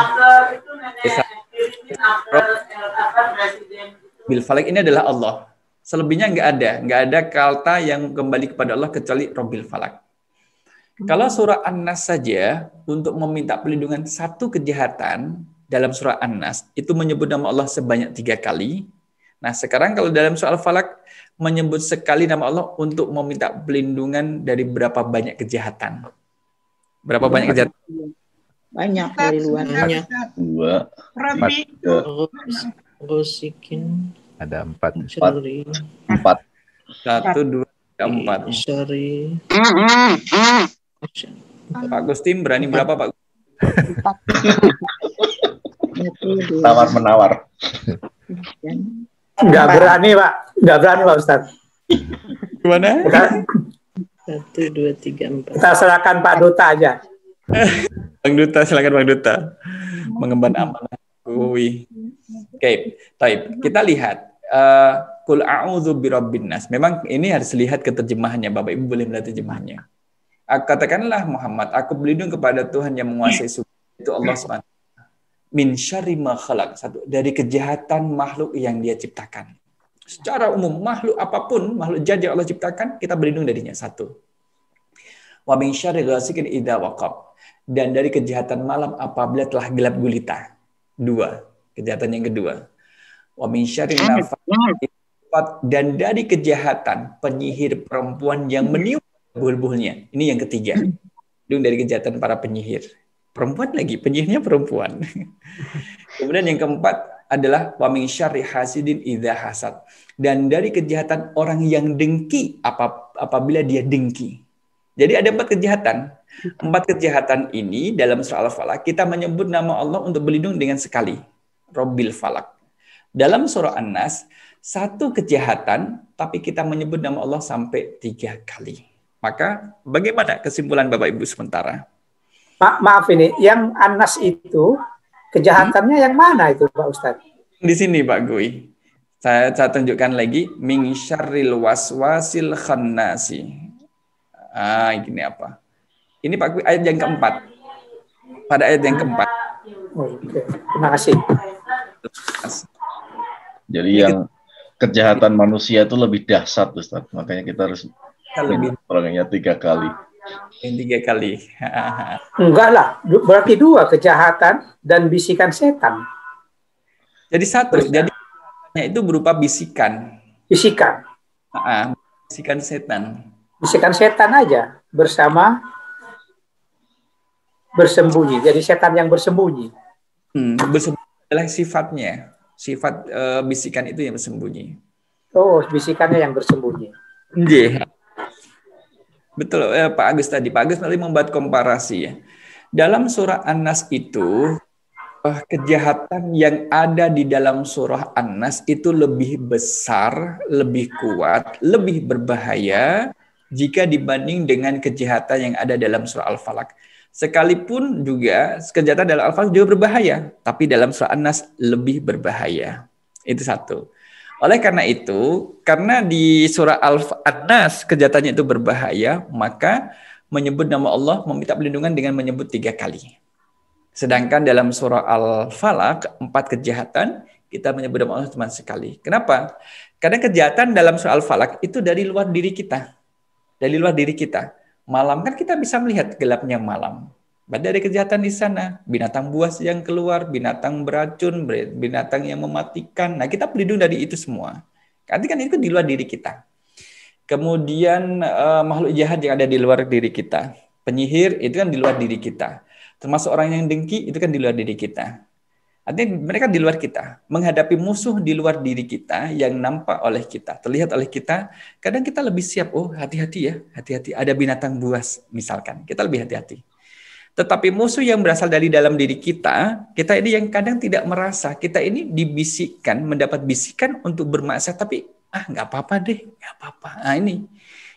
Bil falaq ini adalah Allah. Selebihnya nggak ada kata yang kembali kepada Allah kecuali Rabbil Falaq. Kalau surah An-Nas saja untuk meminta perlindungan 1 kejahatan dalam surah An-Nas itu menyebut nama Allah sebanyak 3 kali. Nah sekarang kalau dalam surah Al-Falaq menyebut sekali nama Allah untuk meminta perlindungan dari berapa banyak kejahatan? Berapa banyak kejahatan? Banyak dari luarnya. 2. Rabbi. Rosikin. Ada 4. 1, 2, 3, 4. Sorry. Pak Gustim berani berapa Pak? Tawar-menawar. Nggak berani Pak Ustaz. Gimana? 1, 2, 3, 4. Kita serahkan Pak Duta aja. Bang Duta, silakan Bang Duta. Mengemban amanah. Oke, baik. Kita lihat. Qul a'udzu birabbin nas. Memang ini harus lihat ke terjemahannya. Bapak Ibu boleh melihat terjemahannya. Katakanlah Muhammad, aku berlindung kepada Tuhan yang menguasai surga, itu Allah SWT. Min syarri ma khalaq. 1. Dari kejahatan makhluk yang Dia ciptakan. Secara umum makhluk apapun, makhluk jahat yang Allah ciptakan, kita berlindung darinya. 1. Wa min syarri ghasikin idza waqab. Dan dari kejahatan malam apabila telah gelap gulita. 2. Kejahatan yang kedua. Wa min syarri nafasati, dan dari kejahatan penyihir perempuan yang meniup bulbulnya. Ini yang ketiga. Dari kejahatan para penyihir. Perempuan lagi, penyihirnya perempuan. Kemudian yang keempat adalah wa min syarri hasidin idza hasad. Dan dari kejahatan orang yang dengki apabila dia dengki. Jadi ada 4 kejahatan. 4 kejahatan ini dalam surah Al-Falaq kita menyebut nama Allah untuk berlindung dengan sekali. Rabbil Falaq. Dalam surah An-Nas, 1 kejahatan tapi kita menyebut nama Allah sampai 3 kali. Maka bagaimana kesimpulan Bapak Ibu sementara? Maaf ini, yang An-Nas itu kejahatannya yang mana itu Pak Ustadz? Di sini Pak Gui. Saya tunjukkan lagi. Min syarril waswasil khannasi. Ini apa? Ini Pak Gui ayat yang keempat. Pada ayat yang keempat. Oke, terima kasih. Jadi yang kejahatan manusia itu lebih dahsyat, Ustaz. Makanya kita harus orangnya 3 kali. Yang 3 kali. Enggak lah, berarti 2 kejahatan dan bisikan setan. Jadi 1. Jadi itu berupa bisikan. Bisikan. Bisikan setan. Bisikan setan aja bersama bersembunyi. Jadi setan yang bersembunyi. Bersembunyi adalah sifatnya. Sifat bisikan itu yang bersembunyi. Oh, bisikannya yang bersembunyi. Iya. Betul Pak Agus tadi. Pak Agus nanti membuat komparasi ya. Dalam surah An-Nas itu kejahatan yang ada di dalam surah An-Nas itu lebih besar, lebih kuat, lebih berbahaya jika dibanding dengan kejahatan yang ada dalam surah Al-Falaq. Sekalipun juga kejahatan dalam Al-Falaq juga berbahaya, tapi dalam surah An-Nas lebih berbahaya. Itu 1. Oleh karena itu, karena di surah An-Nas kejahatannya itu berbahaya, maka menyebut nama Allah, meminta perlindungan dengan menyebut 3 kali. Sedangkan dalam surah Al-Falaq 4 kejahatan kita menyebut nama Allah cuma sekali. Kenapa? Karena kejahatan dalam surah Al-Falaq itu dari luar diri kita. Dari luar diri kita. Malam kan kita bisa melihat gelapnya malam. Berarti ada kejahatan di sana. Binatang buas yang keluar, binatang beracun, binatang yang mematikan. Nah, kita berlindung dari itu semua. Nanti kan itu di luar diri kita. Kemudian makhluk jahat yang ada di luar diri kita. Penyihir itu kan di luar diri kita. Termasuk orang yang dengki itu kan di luar diri kita. Artinya mereka di luar kita. Menghadapi musuh di luar diri kita yang nampak oleh kita, terlihat oleh kita, kadang kita lebih siap. Oh, hati-hati ya, hati-hati. Ada binatang buas misalkan. Kita lebih hati-hati. Tetapi musuh yang berasal dari dalam diri kita ini yang kadang tidak merasa. Kita ini dibisikkan, mendapat bisikan untuk bermaksiat, tapi nggak apa-apa deh, nggak apa-apa.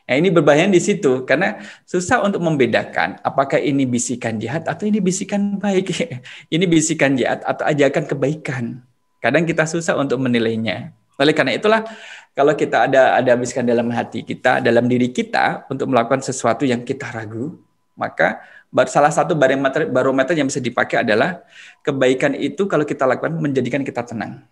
Nah, ini berbahaya di situ karena susah untuk membedakan apakah ini bisikan jahat atau ini bisikan baik. Ini bisikan jahat atau ajakan kebaikan. Kadang kita susah untuk menilainya. Oleh karena itulah kalau kita ada bisikan dalam hati kita, dalam diri kita untuk melakukan sesuatu yang kita ragu, maka salah satu barometer yang bisa dipakai adalah kebaikan itu kalau kita lakukan menjadikan kita tenang.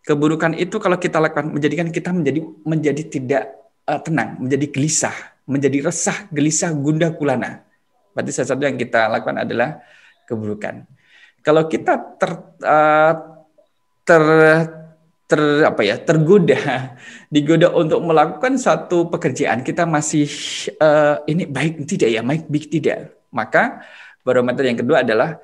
Keburukan itu kalau kita lakukan menjadikan kita menjadi tidak tenang, menjadi gelisah, menjadi resah, gelisah, gundah gulana. Berarti sesuatu yang kita lakukan adalah keburukan. Kalau kita digoda untuk melakukan suatu pekerjaan, kita masih ini baik tidak ya, baik tidak. Maka barometer yang kedua adalah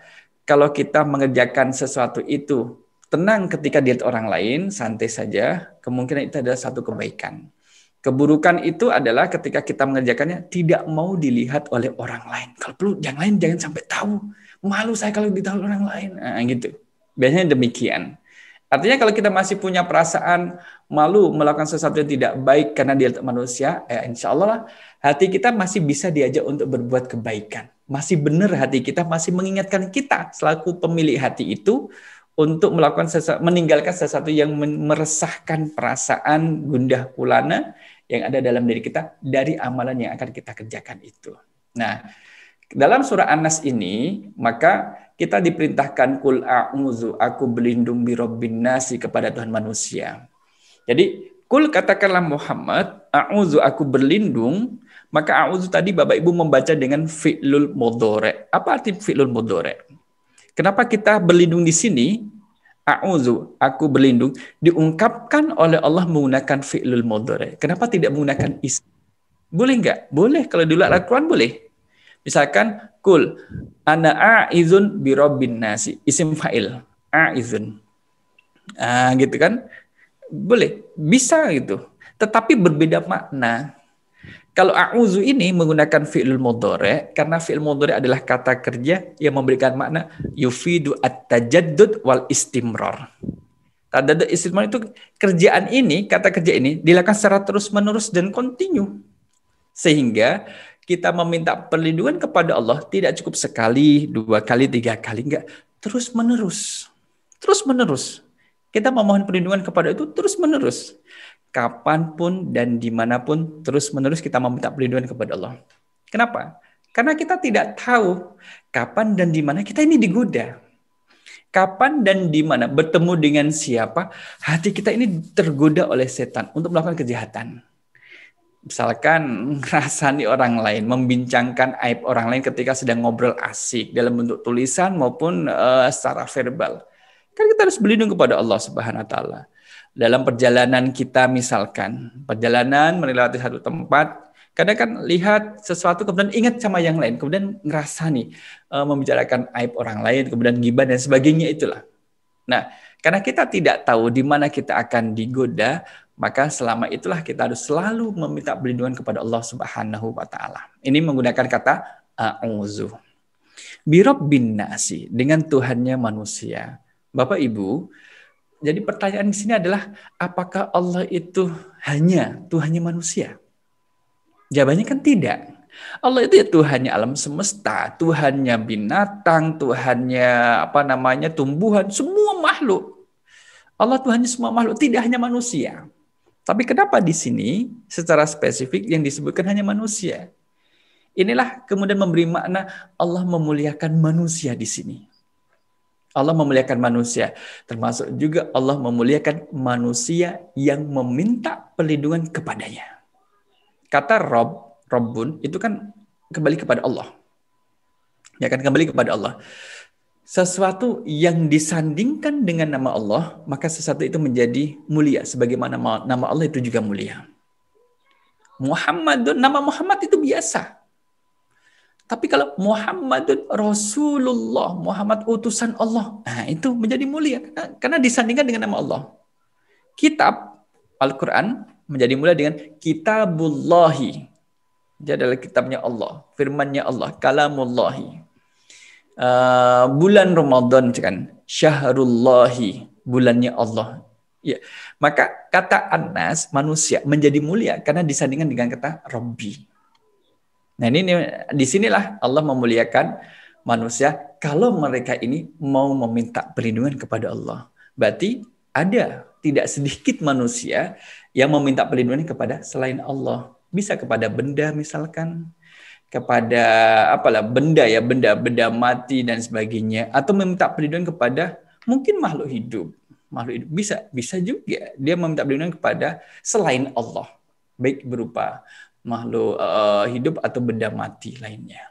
kalau kita mengerjakan sesuatu itu tenang ketika dilihat orang lain, santai saja, kemungkinan itu adalah satu kebaikan. Keburukan itu adalah ketika kita mengerjakannya tidak mau dilihat oleh orang lain. Kalau perlu yang lain jangan sampai tahu. Malu saya kalau ditahu orang lain. Gitu. Biasanya demikian. Artinya kalau kita masih punya perasaan malu melakukan sesuatu yang tidak baik karena dilihat manusia, insya Allah lah, hati kita masih bisa diajak untuk berbuat kebaikan. Masih benar hati kita, masih mengingatkan kita selaku pemilik hati itu untuk melakukan meninggalkan sesuatu yang meresahkan perasaan gundah gulana yang ada dalam diri kita dari amalan yang akan kita kerjakan itu. Nah, dalam surah An-Nas ini maka kita diperintahkan kul a'udzu, aku berlindung bi rabbin nasi kepada Tuhan manusia. Jadi kul katakanlah Muhammad, a'udzu aku berlindung, maka a'udzu tadi Bapak Ibu membaca dengan fi'lul mudhari'. Apa arti fi'lul mudhari'? Kenapa kita berlindung di sini? A'udzu, aku berlindung, diungkapkan oleh Allah menggunakan fi'lul mudhari'. Kenapa tidak menggunakan isim? Boleh enggak? Boleh, kalau di luar Al-Quran boleh. Misalkan, kul, ana a'izun bi rabbin nasi, isim fa'il, a'izun. Gitu kan? Boleh, bisa gitu. Tetapi berbeda makna. Kalau a'udzu ini menggunakan fi'il mudhari karena fi'il mudhari adalah kata kerja yang memberikan makna yufidu at-tajaddud wal istimrar. Tajaddud istimrar itu kerjaan ini, kata kerja ini dilakukan secara terus-menerus dan kontinu. Sehingga kita meminta perlindungan kepada Allah tidak cukup sekali, 2 kali, 3 kali, enggak, terus-menerus. Terus-menerus. Kita memohon perlindungan kepada itu terus-menerus. Kapanpun dan dimanapun terus-menerus kita meminta perlindungan kepada Allah. Kenapa? Karena kita tidak tahu kapan dan di mana kita ini digoda. Kapan dan di mana bertemu dengan siapa hati kita ini tergoda oleh setan untuk melakukan kejahatan. Misalkan ngerasani orang lain, membincangkan aib orang lain ketika sedang ngobrol asik dalam bentuk tulisan maupun secara verbal. Kan kita harus berlindung kepada Allah Subhanahu wa taala. Dalam perjalanan kita misalkan, perjalanan melewati satu tempat, kadang kan lihat sesuatu kemudian ingat sama yang lain, kemudian ngerasani, membicarakan aib orang lain, kemudian ghibah dan sebagainya itulah. Nah, karena kita tidak tahu di mana kita akan digoda, maka selama itulah kita harus selalu meminta perlindungan kepada Allah Subhanahu wa taala. Ini menggunakan kata a'udzu. Bi rabbin nasi, dengan Tuhannya manusia. Bapak Ibu, jadi pertanyaan di sini adalah apakah Allah itu hanya Tuhannya manusia? Jawabannya kan tidak. Allah itu ya Tuhannya alam semesta, Tuhannya binatang, Tuhannya tumbuhan, semua makhluk. Allah Tuhannya semua makhluk, tidak hanya manusia. Tapi kenapa di sini secara spesifik yang disebutkan hanya manusia? Inilah kemudian memberi makna Allah memuliakan manusia di sini. Allah memuliakan manusia, termasuk juga Allah memuliakan manusia yang meminta perlindungan kepadanya. Kata Rabbun itu kan kembali kepada Allah. Ya kan, kembali kepada Allah. Sesuatu yang disandingkan dengan nama Allah, maka sesuatu itu menjadi mulia. Sebagaimana nama Allah itu juga mulia. Muhammadun, nama Muhammad itu biasa. Tapi kalau Muhammadun Rasulullah, Muhammad utusan Allah, nah itu menjadi mulia karena disandingkan dengan nama Allah. Kitab Al-Quran menjadi mulia dengan Kitabullahi. Dia adalah kitabnya Allah, firmannya Allah, kalamullahi. Bulan Ramadan kan, Syahrullahi, bulannya Allah. Ya, maka kata Anas manusia menjadi mulia karena disandingkan dengan kata Rabbi. Nah ini disinilah Allah memuliakan manusia kalau mereka ini mau meminta perlindungan kepada Allah. Berarti ada tidak sedikit manusia yang meminta perlindungan kepada selain Allah. Bisa kepada benda misalkan, kepada benda mati dan sebagainya, atau meminta perlindungan kepada mungkin makhluk hidup. Bisa juga dia meminta perlindungan kepada selain Allah, baik berupa makhluk hidup atau benda mati lainnya.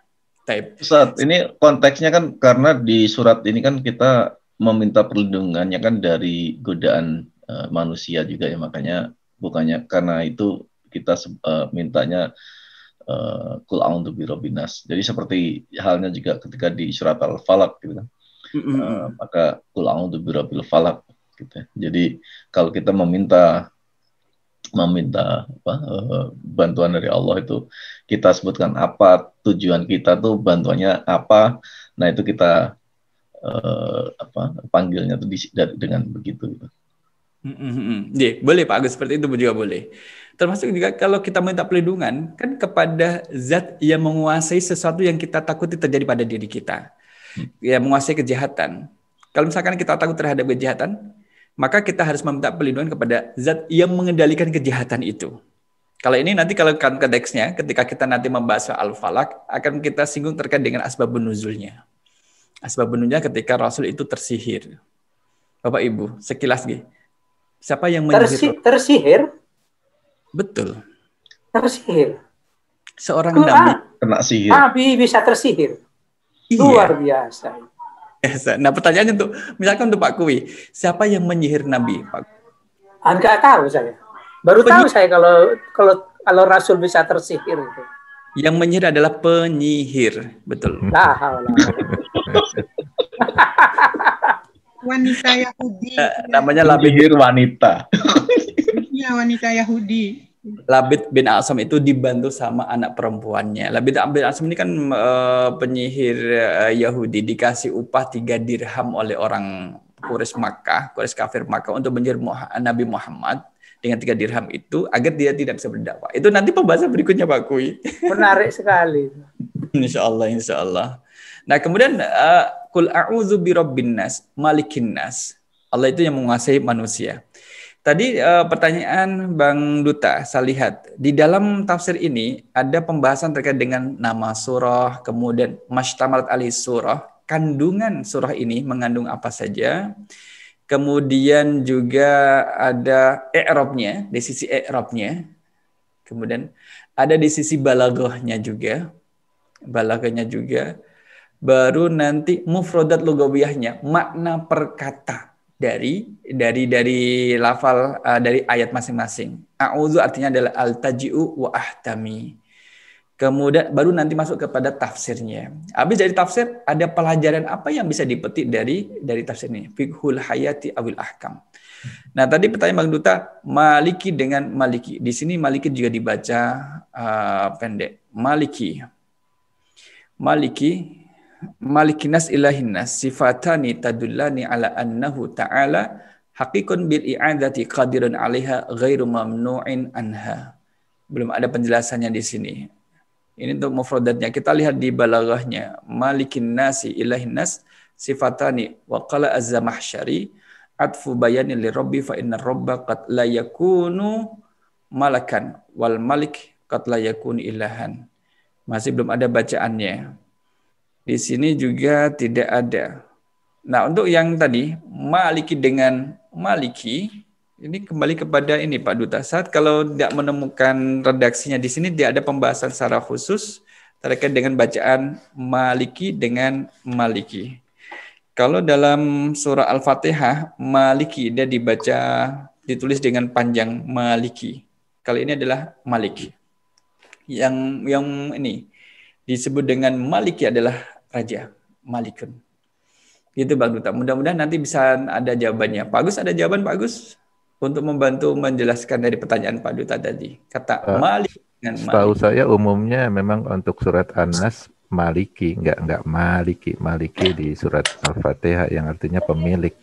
Ustaz, ini konteksnya kan karena di surat ini kan kita meminta perlindungannya kan dari godaan manusia juga ya, makanya bukannya karena itu kita mintanya Qul a'udzu birabbin nas. Jadi seperti halnya juga ketika di surat Al-Falaq gitu kan. Maka Qul a'udzu birabbil falaq gitu. Jadi kalau kita meminta bantuan dari Allah itu kita sebutkan apa tujuan kita tuh, bantuannya apa, nah itu kita panggilnya tuh dengan begitu gitu. Boleh Pak Agus, seperti itu juga boleh. Termasuk juga kalau kita minta perlindungan kan kepada zat yang menguasai sesuatu yang kita takuti terjadi pada diri kita, yang menguasai kejahatan. Kalau misalkan kita takut terhadap kejahatan, maka kita harus meminta perlindungan kepada zat yang mengendalikan kejahatan itu. Kalau ini nanti kalau konteksnya ketika kita nanti membahas soal Al-Falaq akan kita singgung terkait dengan asbabun nuzulnya. Asbabun nuzulnya ketika Rasul itu tersihir. Bapak Ibu, sekilas nih. Siapa yang menyihir? Tersihir? Betul. Tersihir. Seorang nabi kena sihir. Nabi bisa tersihir. Iya. Luar biasa. Nah pertanyaannya untuk misalkan untuk Pak Kui, siapa yang menyihir Nabi? Pak? Enggak tahu saya. Baru tahu saya kalau Rasul bisa tersihir itu. Yang menyihir adalah penyihir, betul. Wanita Yahudi. Namanya penyihir wanita. Iya, wanita Yahudi. Labid bin Asam itu dibantu sama anak perempuannya. Labid bin Asam ini kan penyihir Yahudi, dikasih upah 3 dirham oleh orang Quraisy Makkah, Quraisy kafir Makkah untuk menyihir Nabi Muhammad dengan 3 dirham itu agar dia tidak bisa berdakwah. Itu nanti pembahasan berikutnya Pak Kui. Menarik sekali. Insya Allah. Nah kemudian Qul a'udzu birabbin nas, malikin nas. Allah itu yang menguasai manusia. Tadi pertanyaan Bang Duta, saya lihat di dalam tafsir ini ada pembahasan terkait dengan nama surah, kemudian mashtamalat alaihi surah, kandungan surah ini mengandung apa saja. Kemudian juga ada i'rabnya, di sisi i'rabnya. Kemudian ada di sisi balaghahnya juga. Baru nanti mufradat lugawiyahnya, makna perkata dari lafal dari ayat masing-masing. A'udzu artinya adalah al-taji'u wa ahtami. Kemudian baru nanti masuk kepada tafsirnya. Habis dari tafsir ada pelajaran apa yang bisa dipetik dari tafsir ini? Fiqhul hayati awil ahkam. Nah, tadi pertanyaan Bang Duta, maliki dengan maliki. Di sini maliki juga dibaca pendek. Malikinas ilahinas sifatani tadullani ala annahu ta'ala haqiqun bil i'adati qadirun 'alaiha ghairu mamnu'in anha. Belum ada penjelasannya di sini. Ini untuk mufradatnya. Kita lihat di balaghahnya. Malikin nasi ilahinas sifatani wa qala az-Zamakhsyari atfu bayani li rabbi fa inna rabba qad la yakunu malakan wal malik qad la yakunu ilahan. Masih belum ada bacaannya. Di sini juga tidak ada. Nah, untuk yang tadi maliki dengan maliki, ini kembali kepada ini Pak Duta. Saat kalau tidak menemukan redaksinya di sini tidak ada pembahasan secara khusus terkait dengan bacaan maliki dengan maliki. Kalau dalam surah Al-Fatihah maliki dia ditulis dengan panjang maliki. Kali ini adalah maliki. Yang ini disebut dengan maliki adalah raja, malikun. Gitu Bang Duta. Mudah-mudahan nanti bisa ada jawabannya. Pak Agus, ada jawaban Pak Agus? Untuk membantu menjelaskan dari pertanyaan Pak Duta tadi. Kata malik dengan malik. Setahu saya umumnya memang untuk surat An-Nas maliki, enggak maliki. Maliki di surat Al-Fatihah yang artinya pemilik.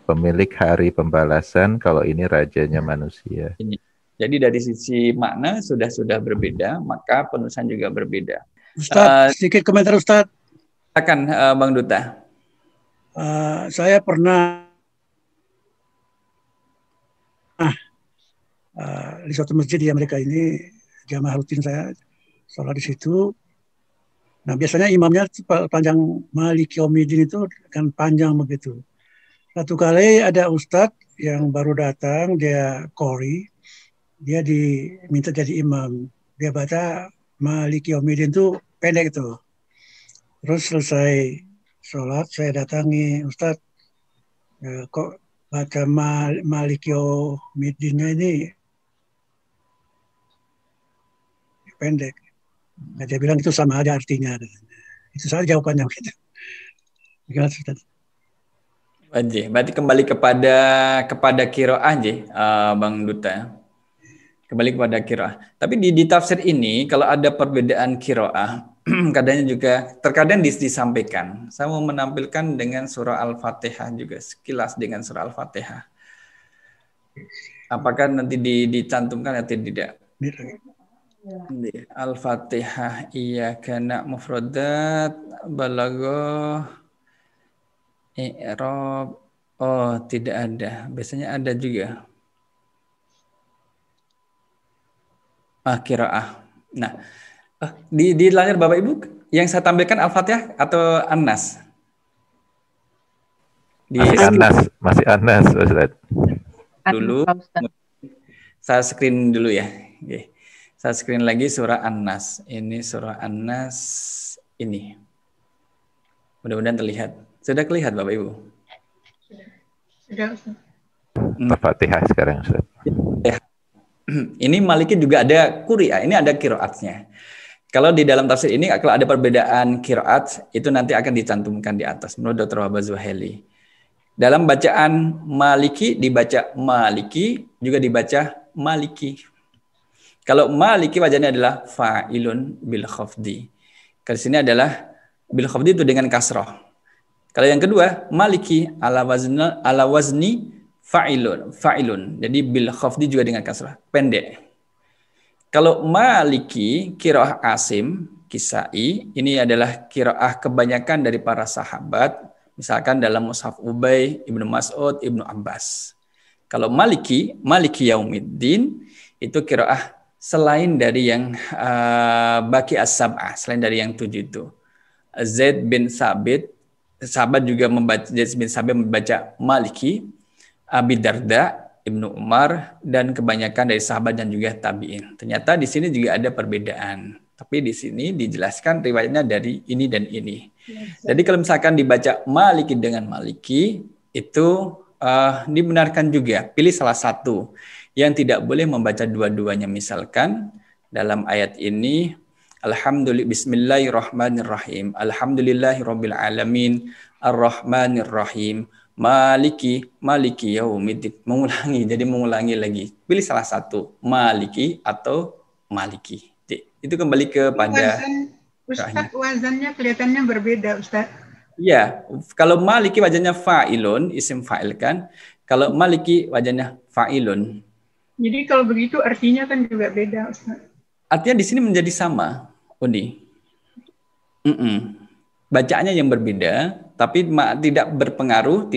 Pemilik hari pembalasan kalau ini rajanya manusia. Jadi dari sisi makna sudah berbeda, maka penulisan juga berbeda. Ustaz, sedikit komentar Ustaz. Silakan Bang Duta. Saya pernah di suatu masjid di Amerika ini, jamaah rutin saya sholat di situ. Nah biasanya imamnya panjang Malik Yaumiddin itu kan panjang begitu. Satu kali ada ustadz yang baru datang, dia qori, dia diminta jadi imam. Dia baca Malik Yaumiddin itu pendek itu. Terus selesai sholat, saya datangi Ustadz, kok baca Malik Yaumiddinnya ini pendek. Nah, dia bilang itu sama aja artinya. Itu saja jawabannya. Gimana Ustadz? Berarti kembali kepada qiraah Bang Duta. Kembali kepada qiraah. Tapi di tafsir ini kalau ada perbedaan qiraah, kadang juga terkadang disampaikan. Saya mau menampilkan dengan surah Al-Fatihah juga, sekilas dengan surah Al-Fatihah. Apakah nanti dicantumkan atau tidak? Al-Fatihah iyyaka mufradat balaghah i'rab. Oh, tidak ada. Biasanya ada juga. Qiraah. Nah, di layar Bapak Ibu yang saya tampilkan Al-Fatihah atau An-Nas? Masih An-Nas, Ustaz. Dulu saya screen dulu ya. Oke. Saya screen lagi surah An-Nas. Ini surah An-Nas ini. Mudah-mudahan terlihat. Sudah kelihatan Bapak Ibu? Sudah. Al-Fatihah sekarang, Ustaz. Ini maliki juga ada quri'ah, ini ada qiraatnya. Kalau di dalam tafsir ini kalau ada perbedaan qiraat itu nanti akan dicantumkan di atas menurut Dr. Wahbah Zuhaili. Dalam bacaan maliki dibaca maliki, juga dibaca maliki. Kalau maliki wazannya adalah fa'ilun bil khafdi. Kalau sini adalah bil khafdi itu dengan kasrah. Kalau yang kedua maliki ala wazni fa'ilun. Jadi bil khafdi juga dengan kasrah, pendek. Kalau maliki qiraah Asim, Kisai, ini adalah qiraah kebanyakan dari para sahabat, misalkan dalam mushaf Ubay, Ibnu Mas'ud, Ibnu Abbas. Kalau maliki yaumiddin itu qiraah selain dari yang baki as-sab'ah, selain dari yang 7 itu. Zaid bin Sabit, sahabat juga membaca, Zaid bin Sabit membaca maliki, Abi Darda, Ibnu Umar, dan kebanyakan dari sahabat dan juga tabi'in. Ternyata di sini juga ada perbedaan. Tapi di sini dijelaskan riwayatnya dari ini dan ini. Jadi kalau misalkan dibaca maliki dengan maliki, itu dibenarkan juga. Pilih salah satu. Yang tidak boleh membaca dua-duanya. Misalkan dalam ayat ini, Bismillahirrahmanirrahim. Alhamdulillahirabbil alamin, Ar-Rahmanirrahim, Maliki yaumiddin. Mengulangi lagi. Pilih salah satu, maliki atau maliki. Itu kembali kepada Ustaz, wazannya kelihatannya berbeda, Ustaz. Iya, kalau maliki wazannya fa'ilun, isim fa'il kan. Kalau maliki wazannya fa'ilun. Jadi kalau begitu artinya kan juga beda, Ustaz. Artinya di sini menjadi sama, Undi. Bacaannya yang berbeda, tapi tidak terpengaruh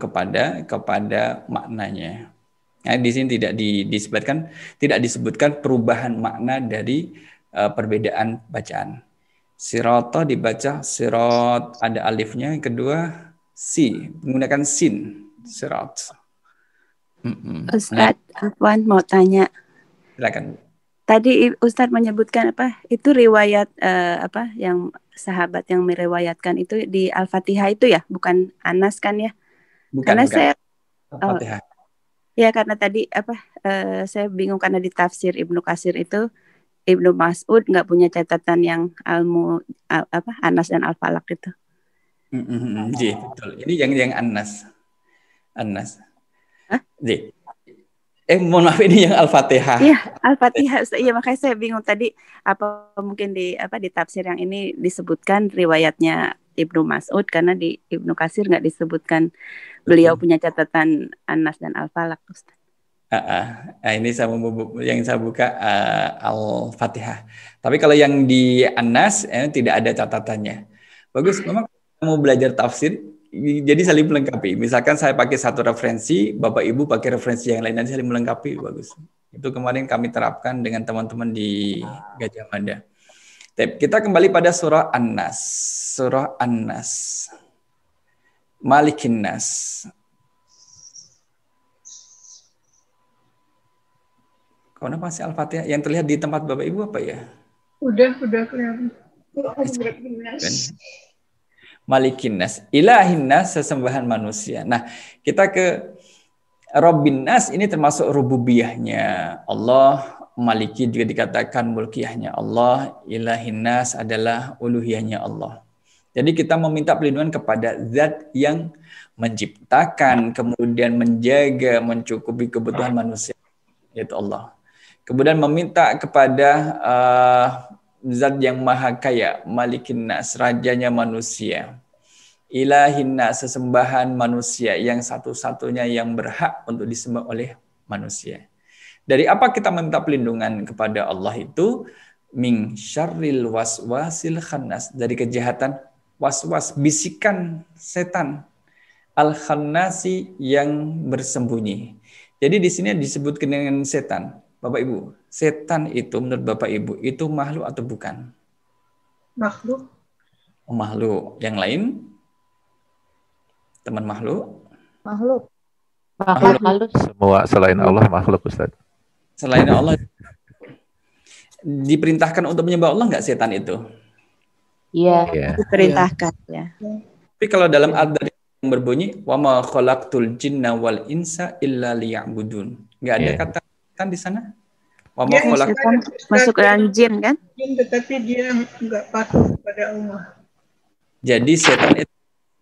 kepada maknanya. Nah, di sini tidak disebutkan perubahan makna dari perbedaan bacaan. Sirata dibaca sirat, ada alifnya. Yang kedua menggunakan sin, sirat. Ustadz, Afwan mau tanya. Silakan. Tadi Ustadz menyebutkan apa? Itu riwayat yang sahabat yang meriwayatkan itu di Al-Fatihah itu ya, bukan Anas kan ya? Karena saya Al-Fatihah. Ya karena tadi saya bingung karena di tafsir Ibnu Katsir itu Ibnu Mas'ud nggak punya catatan yang Anas dan Al-Falaq itu. Iya, betul. Ini yang Anas. Mohon maaf, ini yang Al-Fatihah. Iya, Al-Fatihah. Iya, makanya saya bingung tadi apa mungkin di tafsir yang ini disebutkan riwayatnya Ibnu Mas'ud karena di Ibnu Katsir nggak disebutkan beliau punya catatan Anas dan Al-Falaq, Ustaz. Ini yang saya buka Al-Fatihah. Tapi kalau yang di Anas tidak ada catatannya. Bagus, memang mau belajar tafsir, jadi saling melengkapi. Misalkan saya pakai satu referensi, Bapak Ibu pakai referensi yang lain, nanti saling melengkapi. Bagus. Itu kemarin kami terapkan dengan teman-teman di Gajah Mada. Kita kembali pada surah An-Nas. Surah An-Nas. Malikin Nas. Kau apa sih Al-Fatihah? Yang terlihat di tempat Bapak Ibu apa ya? Udah kelihatan. Malikin Nas, Ilahin Nas, sesembahan manusia. Nah, kita ke Rabbin Nas, ini termasuk rububiyahnya Allah. Maliki juga dikatakan mulkiyahnya Allah. Ilahin Nas adalah uluhiyahnya Allah. Jadi kita meminta perlindungan kepada zat yang menciptakan, kemudian menjaga, mencukupi kebutuhan manusia, yaitu Allah. Kemudian meminta kepada zat yang maha kaya, Malikin Nas, rajanya manusia. Ilahin Nas, sesembahan manusia yang satu-satunya yang berhak untuk disembah oleh manusia. Dari apa kita meminta perlindungan kepada Allah itu? Min syarril waswasil khannas, dari kejahatan waswas, bisikan setan. Al-khannasi, yang bersembunyi. Jadi di sini disebutkan dengan setan. Bapak Ibu, setan itu menurut Bapak Ibu itu makhluk atau bukan? Makhluk. Makhluk. Yang lain? Teman makhluk? Makhluk. Semua selain Allah makhluk, Ustaz. Selain Allah. Diperintahkan untuk menyembah Allah nggak setan itu? Iya, diperintahkan ya. Tapi kalau dalam adab yang berbunyi wa ma khalaqtul jinna wal insa illa liya'budun. Nggak ada kata setan di sana? Wa ma khalaqtul masuk dalam jin kan? Jin, tetapi dia nggak patuh kepada Allah. Jadi setan itu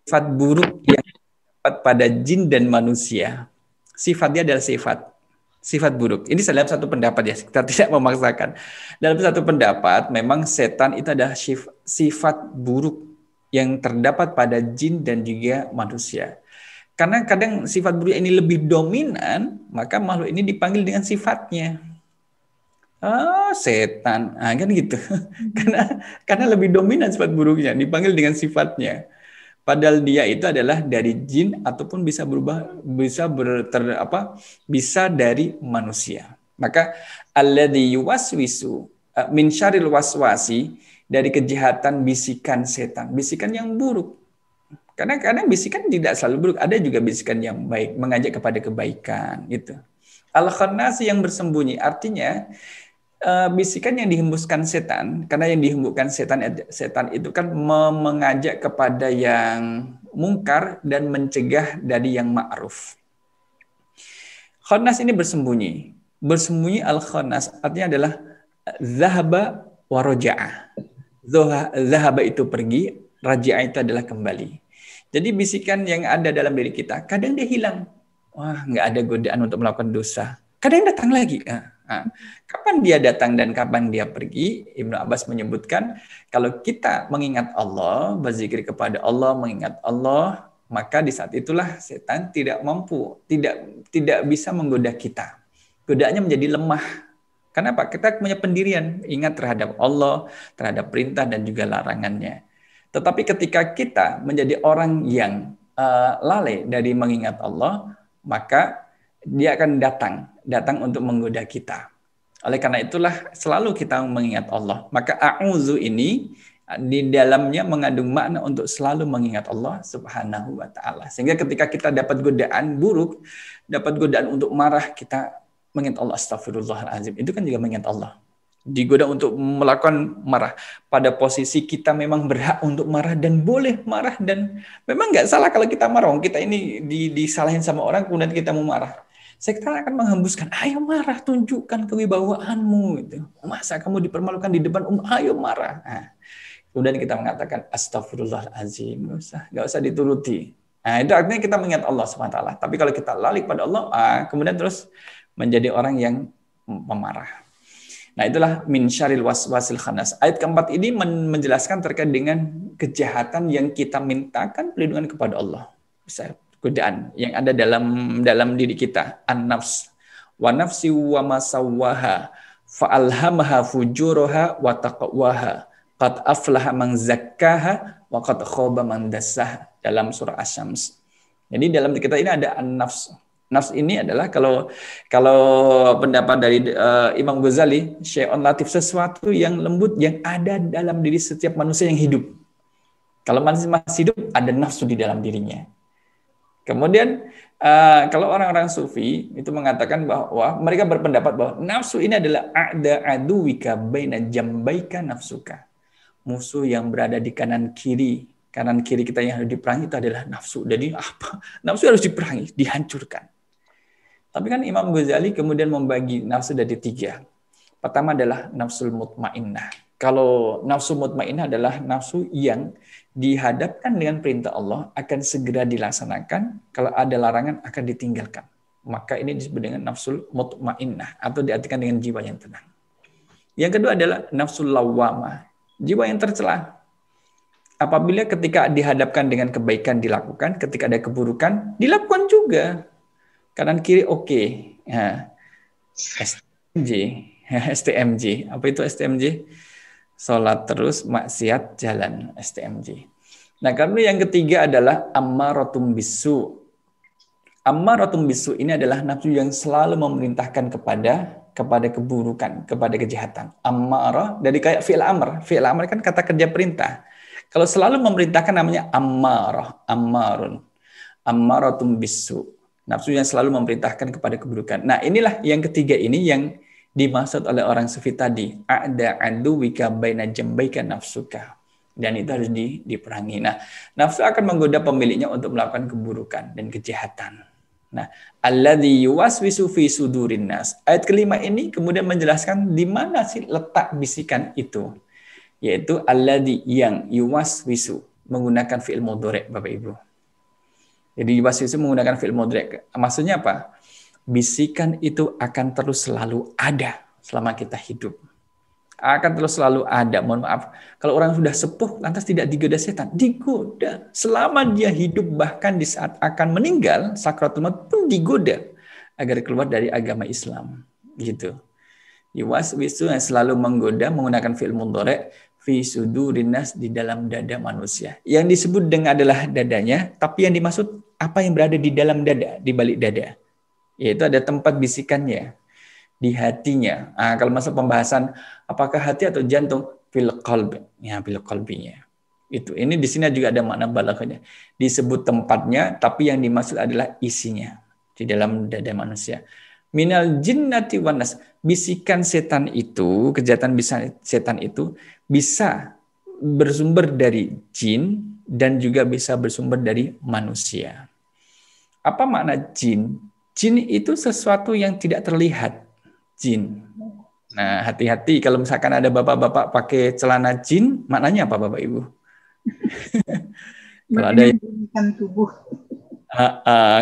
sifat buruk yang dapat pada jin dan manusia. Sifatnya adalah Sifat buruk. Ini dalam satu pendapat ya, kita tidak memaksakan. Dalam satu pendapat, memang setan itu adalah sifat buruk yang terdapat pada jin dan juga manusia. Karena kadang sifat buruk ini lebih dominan, maka makhluk ini dipanggil dengan sifatnya. Setan, kan gitu. karena lebih dominan sifat buruknya, dipanggil dengan sifatnya. Padahal dia itu adalah dari jin ataupun bisa berubah, bisa dari manusia. Maka alladzi yuwaswisu min syarril waswasi, dari kejahatan bisikan setan, bisikan yang buruk. Karena kadang bisikan tidak selalu buruk, ada juga bisikan yang baik, mengajak kepada kebaikan gitu. Al-khannasi yang bersembunyi, artinya bisikan yang dihembuskan setan, karena yang dihembuskan setan itu kan mengajak kepada yang mungkar dan mencegah dari yang ma'ruf. Khannas ini bersembunyi al-khannas artinya adalah zahaba wa raja'a. Zahaba itu pergi, raja'a itu adalah kembali. Jadi bisikan yang ada dalam diri kita kadang dia hilang. Wah, nggak ada godaan untuk melakukan dosa. Kadang datang lagi. Kapan dia datang dan kapan dia pergi? Ibnu Abbas menyebutkan kalau kita mengingat Allah, berzikir kepada Allah, mengingat Allah, maka di saat itulah setan tidak mampu, tidak bisa menggoda kita. Godaannya menjadi lemah. Kenapa? Kita punya pendirian, ingat terhadap Allah, terhadap perintah dan juga larangannya. Tetapi ketika kita menjadi orang yang lalai dari mengingat Allah, maka dia akan datang untuk menggoda kita. Oleh karena itulah selalu kita mengingat Allah. Maka a'udzu ini di dalamnya mengandung makna untuk selalu mengingat Allah Subhanahu wa taala. Sehingga ketika kita dapat godaan buruk, dapat godaan untuk marah, kita mengingat Allah, astagfirullahalazim. Itu kan juga mengingat Allah. Digoda untuk melakukan marah. Pada posisi kita memang berhak untuk marah dan boleh marah, dan memang nggak salah kalau kita marah. Kita ini disalahin sama orang kemudian kita mau marah. Setan akan menghembuskan, ayo marah, tunjukkan kewibawaanmu. Gitu. Masa kamu dipermalukan di depan ayo marah. Kemudian kita mengatakan astagfirullahalazim, nggak usah dituruti. Itu artinya kita mengingat Allah SWT. Tapi kalau kita lali pada Allah, kemudian terus menjadi orang yang pemarah. Nah, itulah min syarril waswasil khannas. Ayat keempat ini menjelaskan terkait dengan kejahatan yang kita mintakan perlindungan kepada Allah. Bisa godaan yang ada dalam diri kita, an-nafs wa nafsi wa ma sawwaha fa alhamaha fujuraha wa taqwaha qad aflaha man zakkaha wa qad khaba man dassaha, dalam surah Asy-Syams. Jadi dalam kita ini ada an-nafs. Nafs ini adalah kalau pendapat dari Imam Ghazali, syai'un latif, sesuatu yang lembut yang ada dalam diri setiap manusia yang hidup. Kalau manusia masih hidup, ada nafsu di dalam dirinya. Kemudian kalau orang-orang sufi itu mengatakan bahwa mereka berpendapat bahwa nafsu ini adalah a'da aduwika baina jambaika nafsuka. Musuh yang berada di kanan kiri kita yang harus diperangi itu adalah nafsu. Jadi apa? Nafsu harus diperangi, dihancurkan. Tapi kan Imam Ghazali kemudian membagi nafsu dari 3. Pertama adalah nafsul mutmainnah. Kalau nafsu mutmainnah adalah nafsu yang dihadapkan dengan perintah Allah akan segera dilaksanakan, kalau ada larangan akan ditinggalkan. Maka ini disebut dengan nafsul mutmainnah atau diartikan dengan jiwa yang tenang. Yang kedua adalah nafsul lawwamah, jiwa yang tercela. Apabila ketika dihadapkan dengan kebaikan dilakukan, ketika ada keburukan dilakukan juga. Kanan kiri oke. STMJ. Apa itu STMJ? Sholat terus, maksiat jalan, STMJ. Nah, karena yang ketiga adalah ammaratum bisu. Ammaratum bisu ini adalah nafsu yang selalu memerintahkan kepada keburukan, kepada kejahatan. Ammarah dari kayak fi'il amr. Fi'il amr kan kata kerja perintah. Kalau selalu memerintahkan namanya ammarah, ammarun. Ammaratum bisu. Nafsu yang selalu memerintahkan kepada keburukan. Nah, inilah yang ketiga ini yang dimaksud oleh orang sufi tadi. A'da aduwika baina jambaika nafsuka. Dan itu harus diperangi. Nah, nafsu akan menggoda pemiliknya untuk melakukan keburukan dan kejahatan. Nah, alladzi yuwaswisu fi sudurin nas. Ayat kelima ini kemudian menjelaskan di mana sih letak bisikan itu. Yaitu alladzi yang yuwaswisu, menggunakan fi'il mudhari', Bapak Ibu. Jadi yuwaswisu menggunakan fi'il mudhari'. Maksudnya apa? bisikan itu akan terus selalu ada selama kita hidup. Akan terus selalu ada. Mohon maaf, kalau orang sudah sepuh lantas tidak digoda setan, digoda selama dia hidup, bahkan di saat akan meninggal sakratul maut pun digoda agar keluar dari agama Islam, gitu. Yuwaswisu yang selalu menggoda menggunakan fi'il mudhari' fi sudurin nas, di dalam dada manusia. Yang disebut dengan adalah dadanya, tapi yang dimaksud apa yang berada di dalam dada, di balik dada, yaitu ada tempat bisikannya di hatinya. Kalau masuk pembahasan apakah hati atau jantung, fil qalbi, ya fil qalbinya. Ini di sini juga ada makna balaghahnya. Disebut tempatnya, tapi yang dimaksud adalah isinya di dalam dada manusia. Minal jinnati wan nas, bisikan setan itu, kejahatan setan itu bisa bersumber dari jin dan juga bisa bersumber dari manusia. Apa makna jin? Jin itu sesuatu yang tidak terlihat. Jin. Nah, hati-hati kalau misalkan ada bapak-bapak pakai celana jin, maknanya apa Bapak Ibu? Kalau ada tubuh.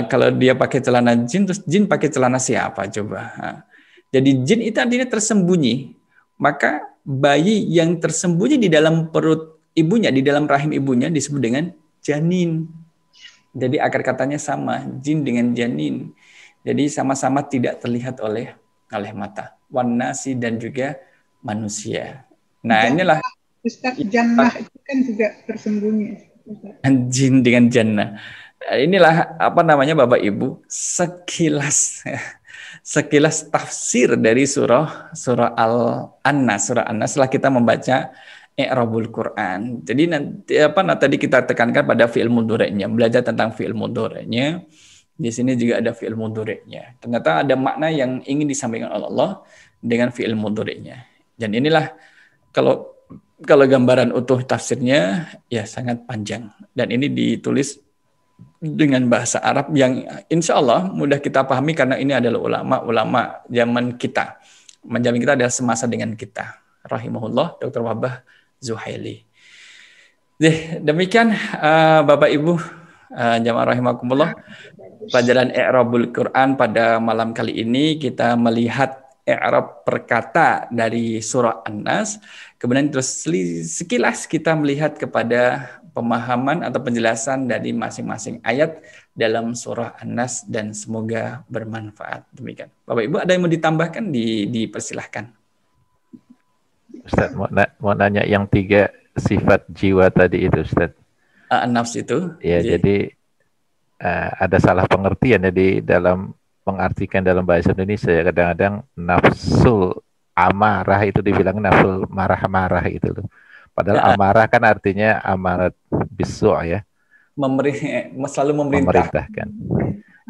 Kalau dia pakai celana jin, terus jin pakai celana siapa coba? Jadi jin itu artinya tersembunyi. Maka bayi yang tersembunyi di dalam perut ibunya, di dalam rahim ibunya disebut dengan janin. Jadi akar katanya sama, jin dengan janin. Jadi sama-sama tidak terlihat oleh mata, wanasi dan juga manusia. Nah, inilah Ustaz, jannah itu kan juga tersembunyi. jin dengan jannah. Inilah apa namanya Bapak Ibu, sekilas tafsir dari surah Al-Annas. Surah An-Nas setelah kita membaca i'rabul Quran. Jadi nanti tadi kita tekankan pada fi'il mudhari'nya, belajar tentang fi'il mudhari'nya. Di sini juga ada fi'il mudhari'nya. Ternyata ada makna yang ingin disampaikan oleh Allah dengan fi'il mudhari'nya. Dan inilah kalau gambaran utuh tafsirnya ya sangat panjang. Dan ini ditulis dengan bahasa Arab yang insya Allah mudah kita pahami karena ini adalah ulama-ulama zaman kita. Zaman kita adalah semasa dengan kita. Rahimahullah, Dr. Wahbah Zuhaili. Demikian Bapak Ibu jamaah rahimakumullah. Pelajaran i'rabul Quran pada malam kali ini kita melihat i'rab perkata dari surah An-Nas. Kemudian terus sekilas kita melihat kepada pemahaman atau penjelasan dari masing-masing ayat dalam surah An-Nas dan semoga bermanfaat. Demikian. Bapak Ibu ada yang mau ditambahkan? Dipersilahkan. Ustaz, mau nanya yang 3 sifat jiwa tadi itu, Ustaz. An-Nafs itu? Ya, jadi ada salah pengertian ya di dalam mengartikan dalam bahasa Indonesia. Kadang-kadang nafsul amarah itu dibilang nafsul marah-marah itu loh. Padahal amarah kan artinya amarat bisu ya. Selalu memerintahkan.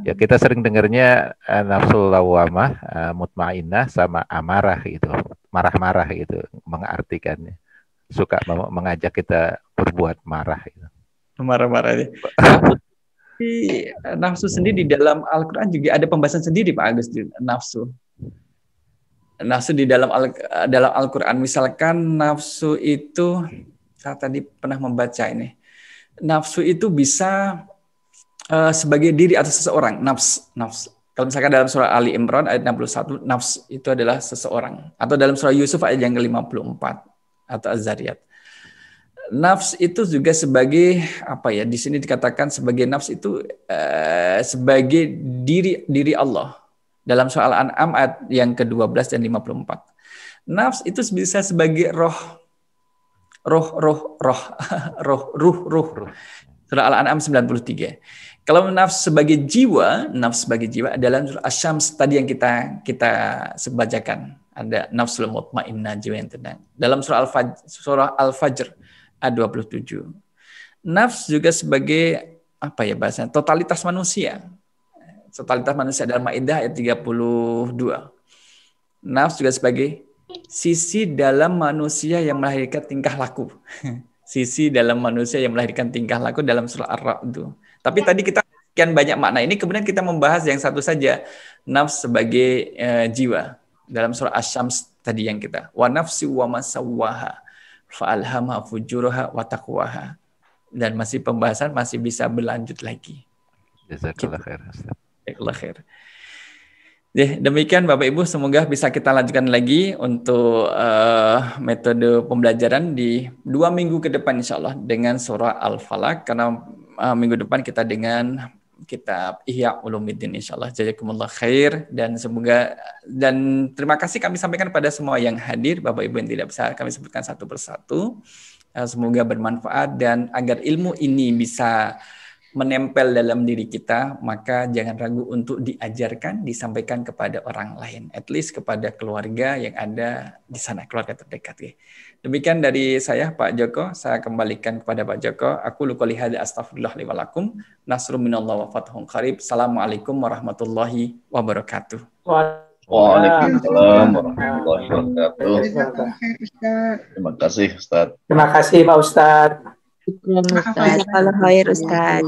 Ya kita sering dengarnya nafsul lawamah, mutmainnah sama amarah itu, marah-marah itu mengartikannya. Suka mengajak kita berbuat marah itu. Marah-marah. Nafsu sendiri di dalam Al-Quran juga ada pembahasan sendiri Pak Agus. Nafsu di dalam Al-Quran, misalkan nafsu itu, saya tadi pernah membaca ini, nafsu itu bisa sebagai diri atau seseorang. Nafs. Kalau misalkan dalam surah Ali Imran ayat 61, nafs itu adalah seseorang. Atau dalam surah Yusuf ayat yang ke-54 atau Az-Zariyat. Nafs itu juga sebagai di sini dikatakan sebagai nafs itu sebagai diri Allah dalam soal Al-An'am ayat yang ke-12 dan 54. Nafs itu bisa sebagai roh. Surah Al-An'am 93. Kalau nafs sebagai jiwa adalah surah Asy-Syams tadi yang kita bacakan. Ada nafsul mutmainnah, jiwa yang tenang. Dalam surah Al-Fajr ayat 27. Nafs juga sebagai bahasanya totalitas manusia. Totalitas manusia dalam Maidah ayat 32. Nafs juga sebagai sisi dalam manusia yang melahirkan tingkah laku. Sisi dalam manusia yang melahirkan tingkah laku dalam surah Ar-Ra'd. Tapi tadi kita sekian banyak makna ini, kemudian kita membahas yang satu saja, nafs sebagai jiwa dalam surah Asy-Syams tadi yang kita. Wa nafsi wa ma sawwaha fa'alhamaha fujuraha wa taqwaha. Dan pembahasan masih bisa berlanjut lagi. Jazakallah khair. Jazakallah khair. Demikian Bapak Ibu, semoga bisa kita lanjutkan lagi untuk metode pembelajaran di 2 minggu ke depan insya Allah dengan surah Al-Falaq, karena minggu depan kita dengan kitab Ihya Ulumuddin insya Allah. Jazakumullah khair, dan semoga, dan terima kasih kami sampaikan pada semua yang hadir, Bapak Ibu yang tidak bisa kami sebutkan satu persatu. Semoga bermanfaat, dan agar ilmu ini bisa menempel dalam diri kita, maka jangan ragu untuk diajarkan, disampaikan kepada orang lain, at least kepada keluarga yang ada di sana, keluarga terdekat. Ya. Demikian dari saya, Pak Joko. Saya kembalikan kepada Pak Joko. Aku luqali hadza astaghfirullah li wa lakum. Nasrun minallah wa fathun qarib. Assalamualaikum warahmatullahi wabarakatuh. Waalaikumsalam warahmatullahi wabarakatuh. Terima kasih Ustaz. Terima kasih Pak Ustaz. Jazakallah khair Ustaz.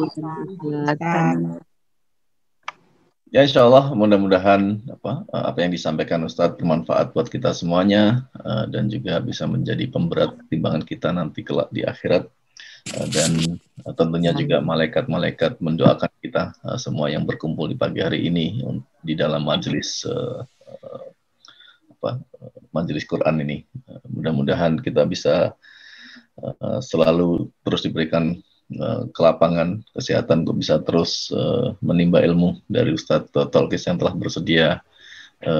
Ya insya Allah mudah-mudahan apa yang disampaikan Ustadz bermanfaat buat kita semuanya, dan juga bisa menjadi pemberat timbangan kita nanti kelak di akhirat, dan tentunya juga malaikat-malaikat mendoakan kita semua yang berkumpul di pagi hari ini di dalam majelis majelis Quran ini. Mudah-mudahan kita bisa selalu terus diberikan kelapangan kesehatan untuk bisa terus menimba ilmu dari Ustadz Tolkis yang telah bersedia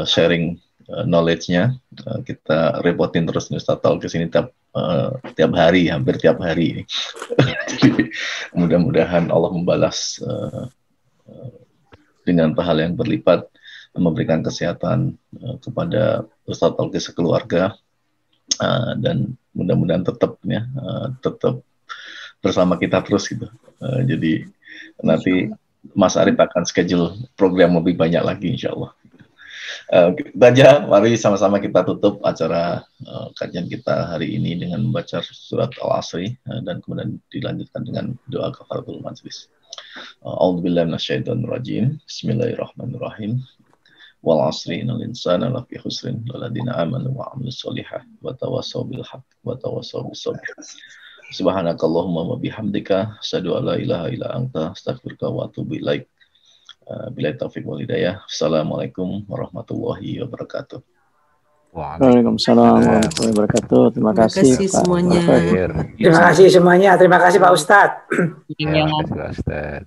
sharing knowledge-nya. Kita repotin terus Ustadz Tolkis ini tiap hari, hampir tiap hari. Jadi mudah-mudahan Allah membalas dengan pahala yang berlipat, memberikan kesehatan kepada Ustadz Tolkis sekeluarga, dan mudah-mudahan tetap bersama kita terus gitu. Jadi nanti Mas Arif akan schedule program lebih banyak lagi insya Allah. Baca, mari sama-sama kita tutup acara kajian kita hari ini dengan membaca surat Al-Asri, dan kemudian dilanjutkan dengan doa kafaratul majlis. A'udzubillahi minasyaitonir rajim. Bismillahirrahmanirrahim. Wal 'asri innal insana lafi khusrin alladziina aamanu wa 'amilus shalihati wa tawassaw bil haqqi wa tawassaw bis sabr. Subhanakallahumma wa bihamdika asyhadu an la ilaha illa anta astaghfiruka wa atubu ilaik. Billahi taufiq wal hidayah. Assalamualaikum warahmatullahi wabarakatuh. Waalaikumsalam warahmatullahi wabarakatuh. Terima kasih semuanya. Terima kasih semuanya. Terima kasih Pak Ustadz. Terima kasih Pak Ustadz.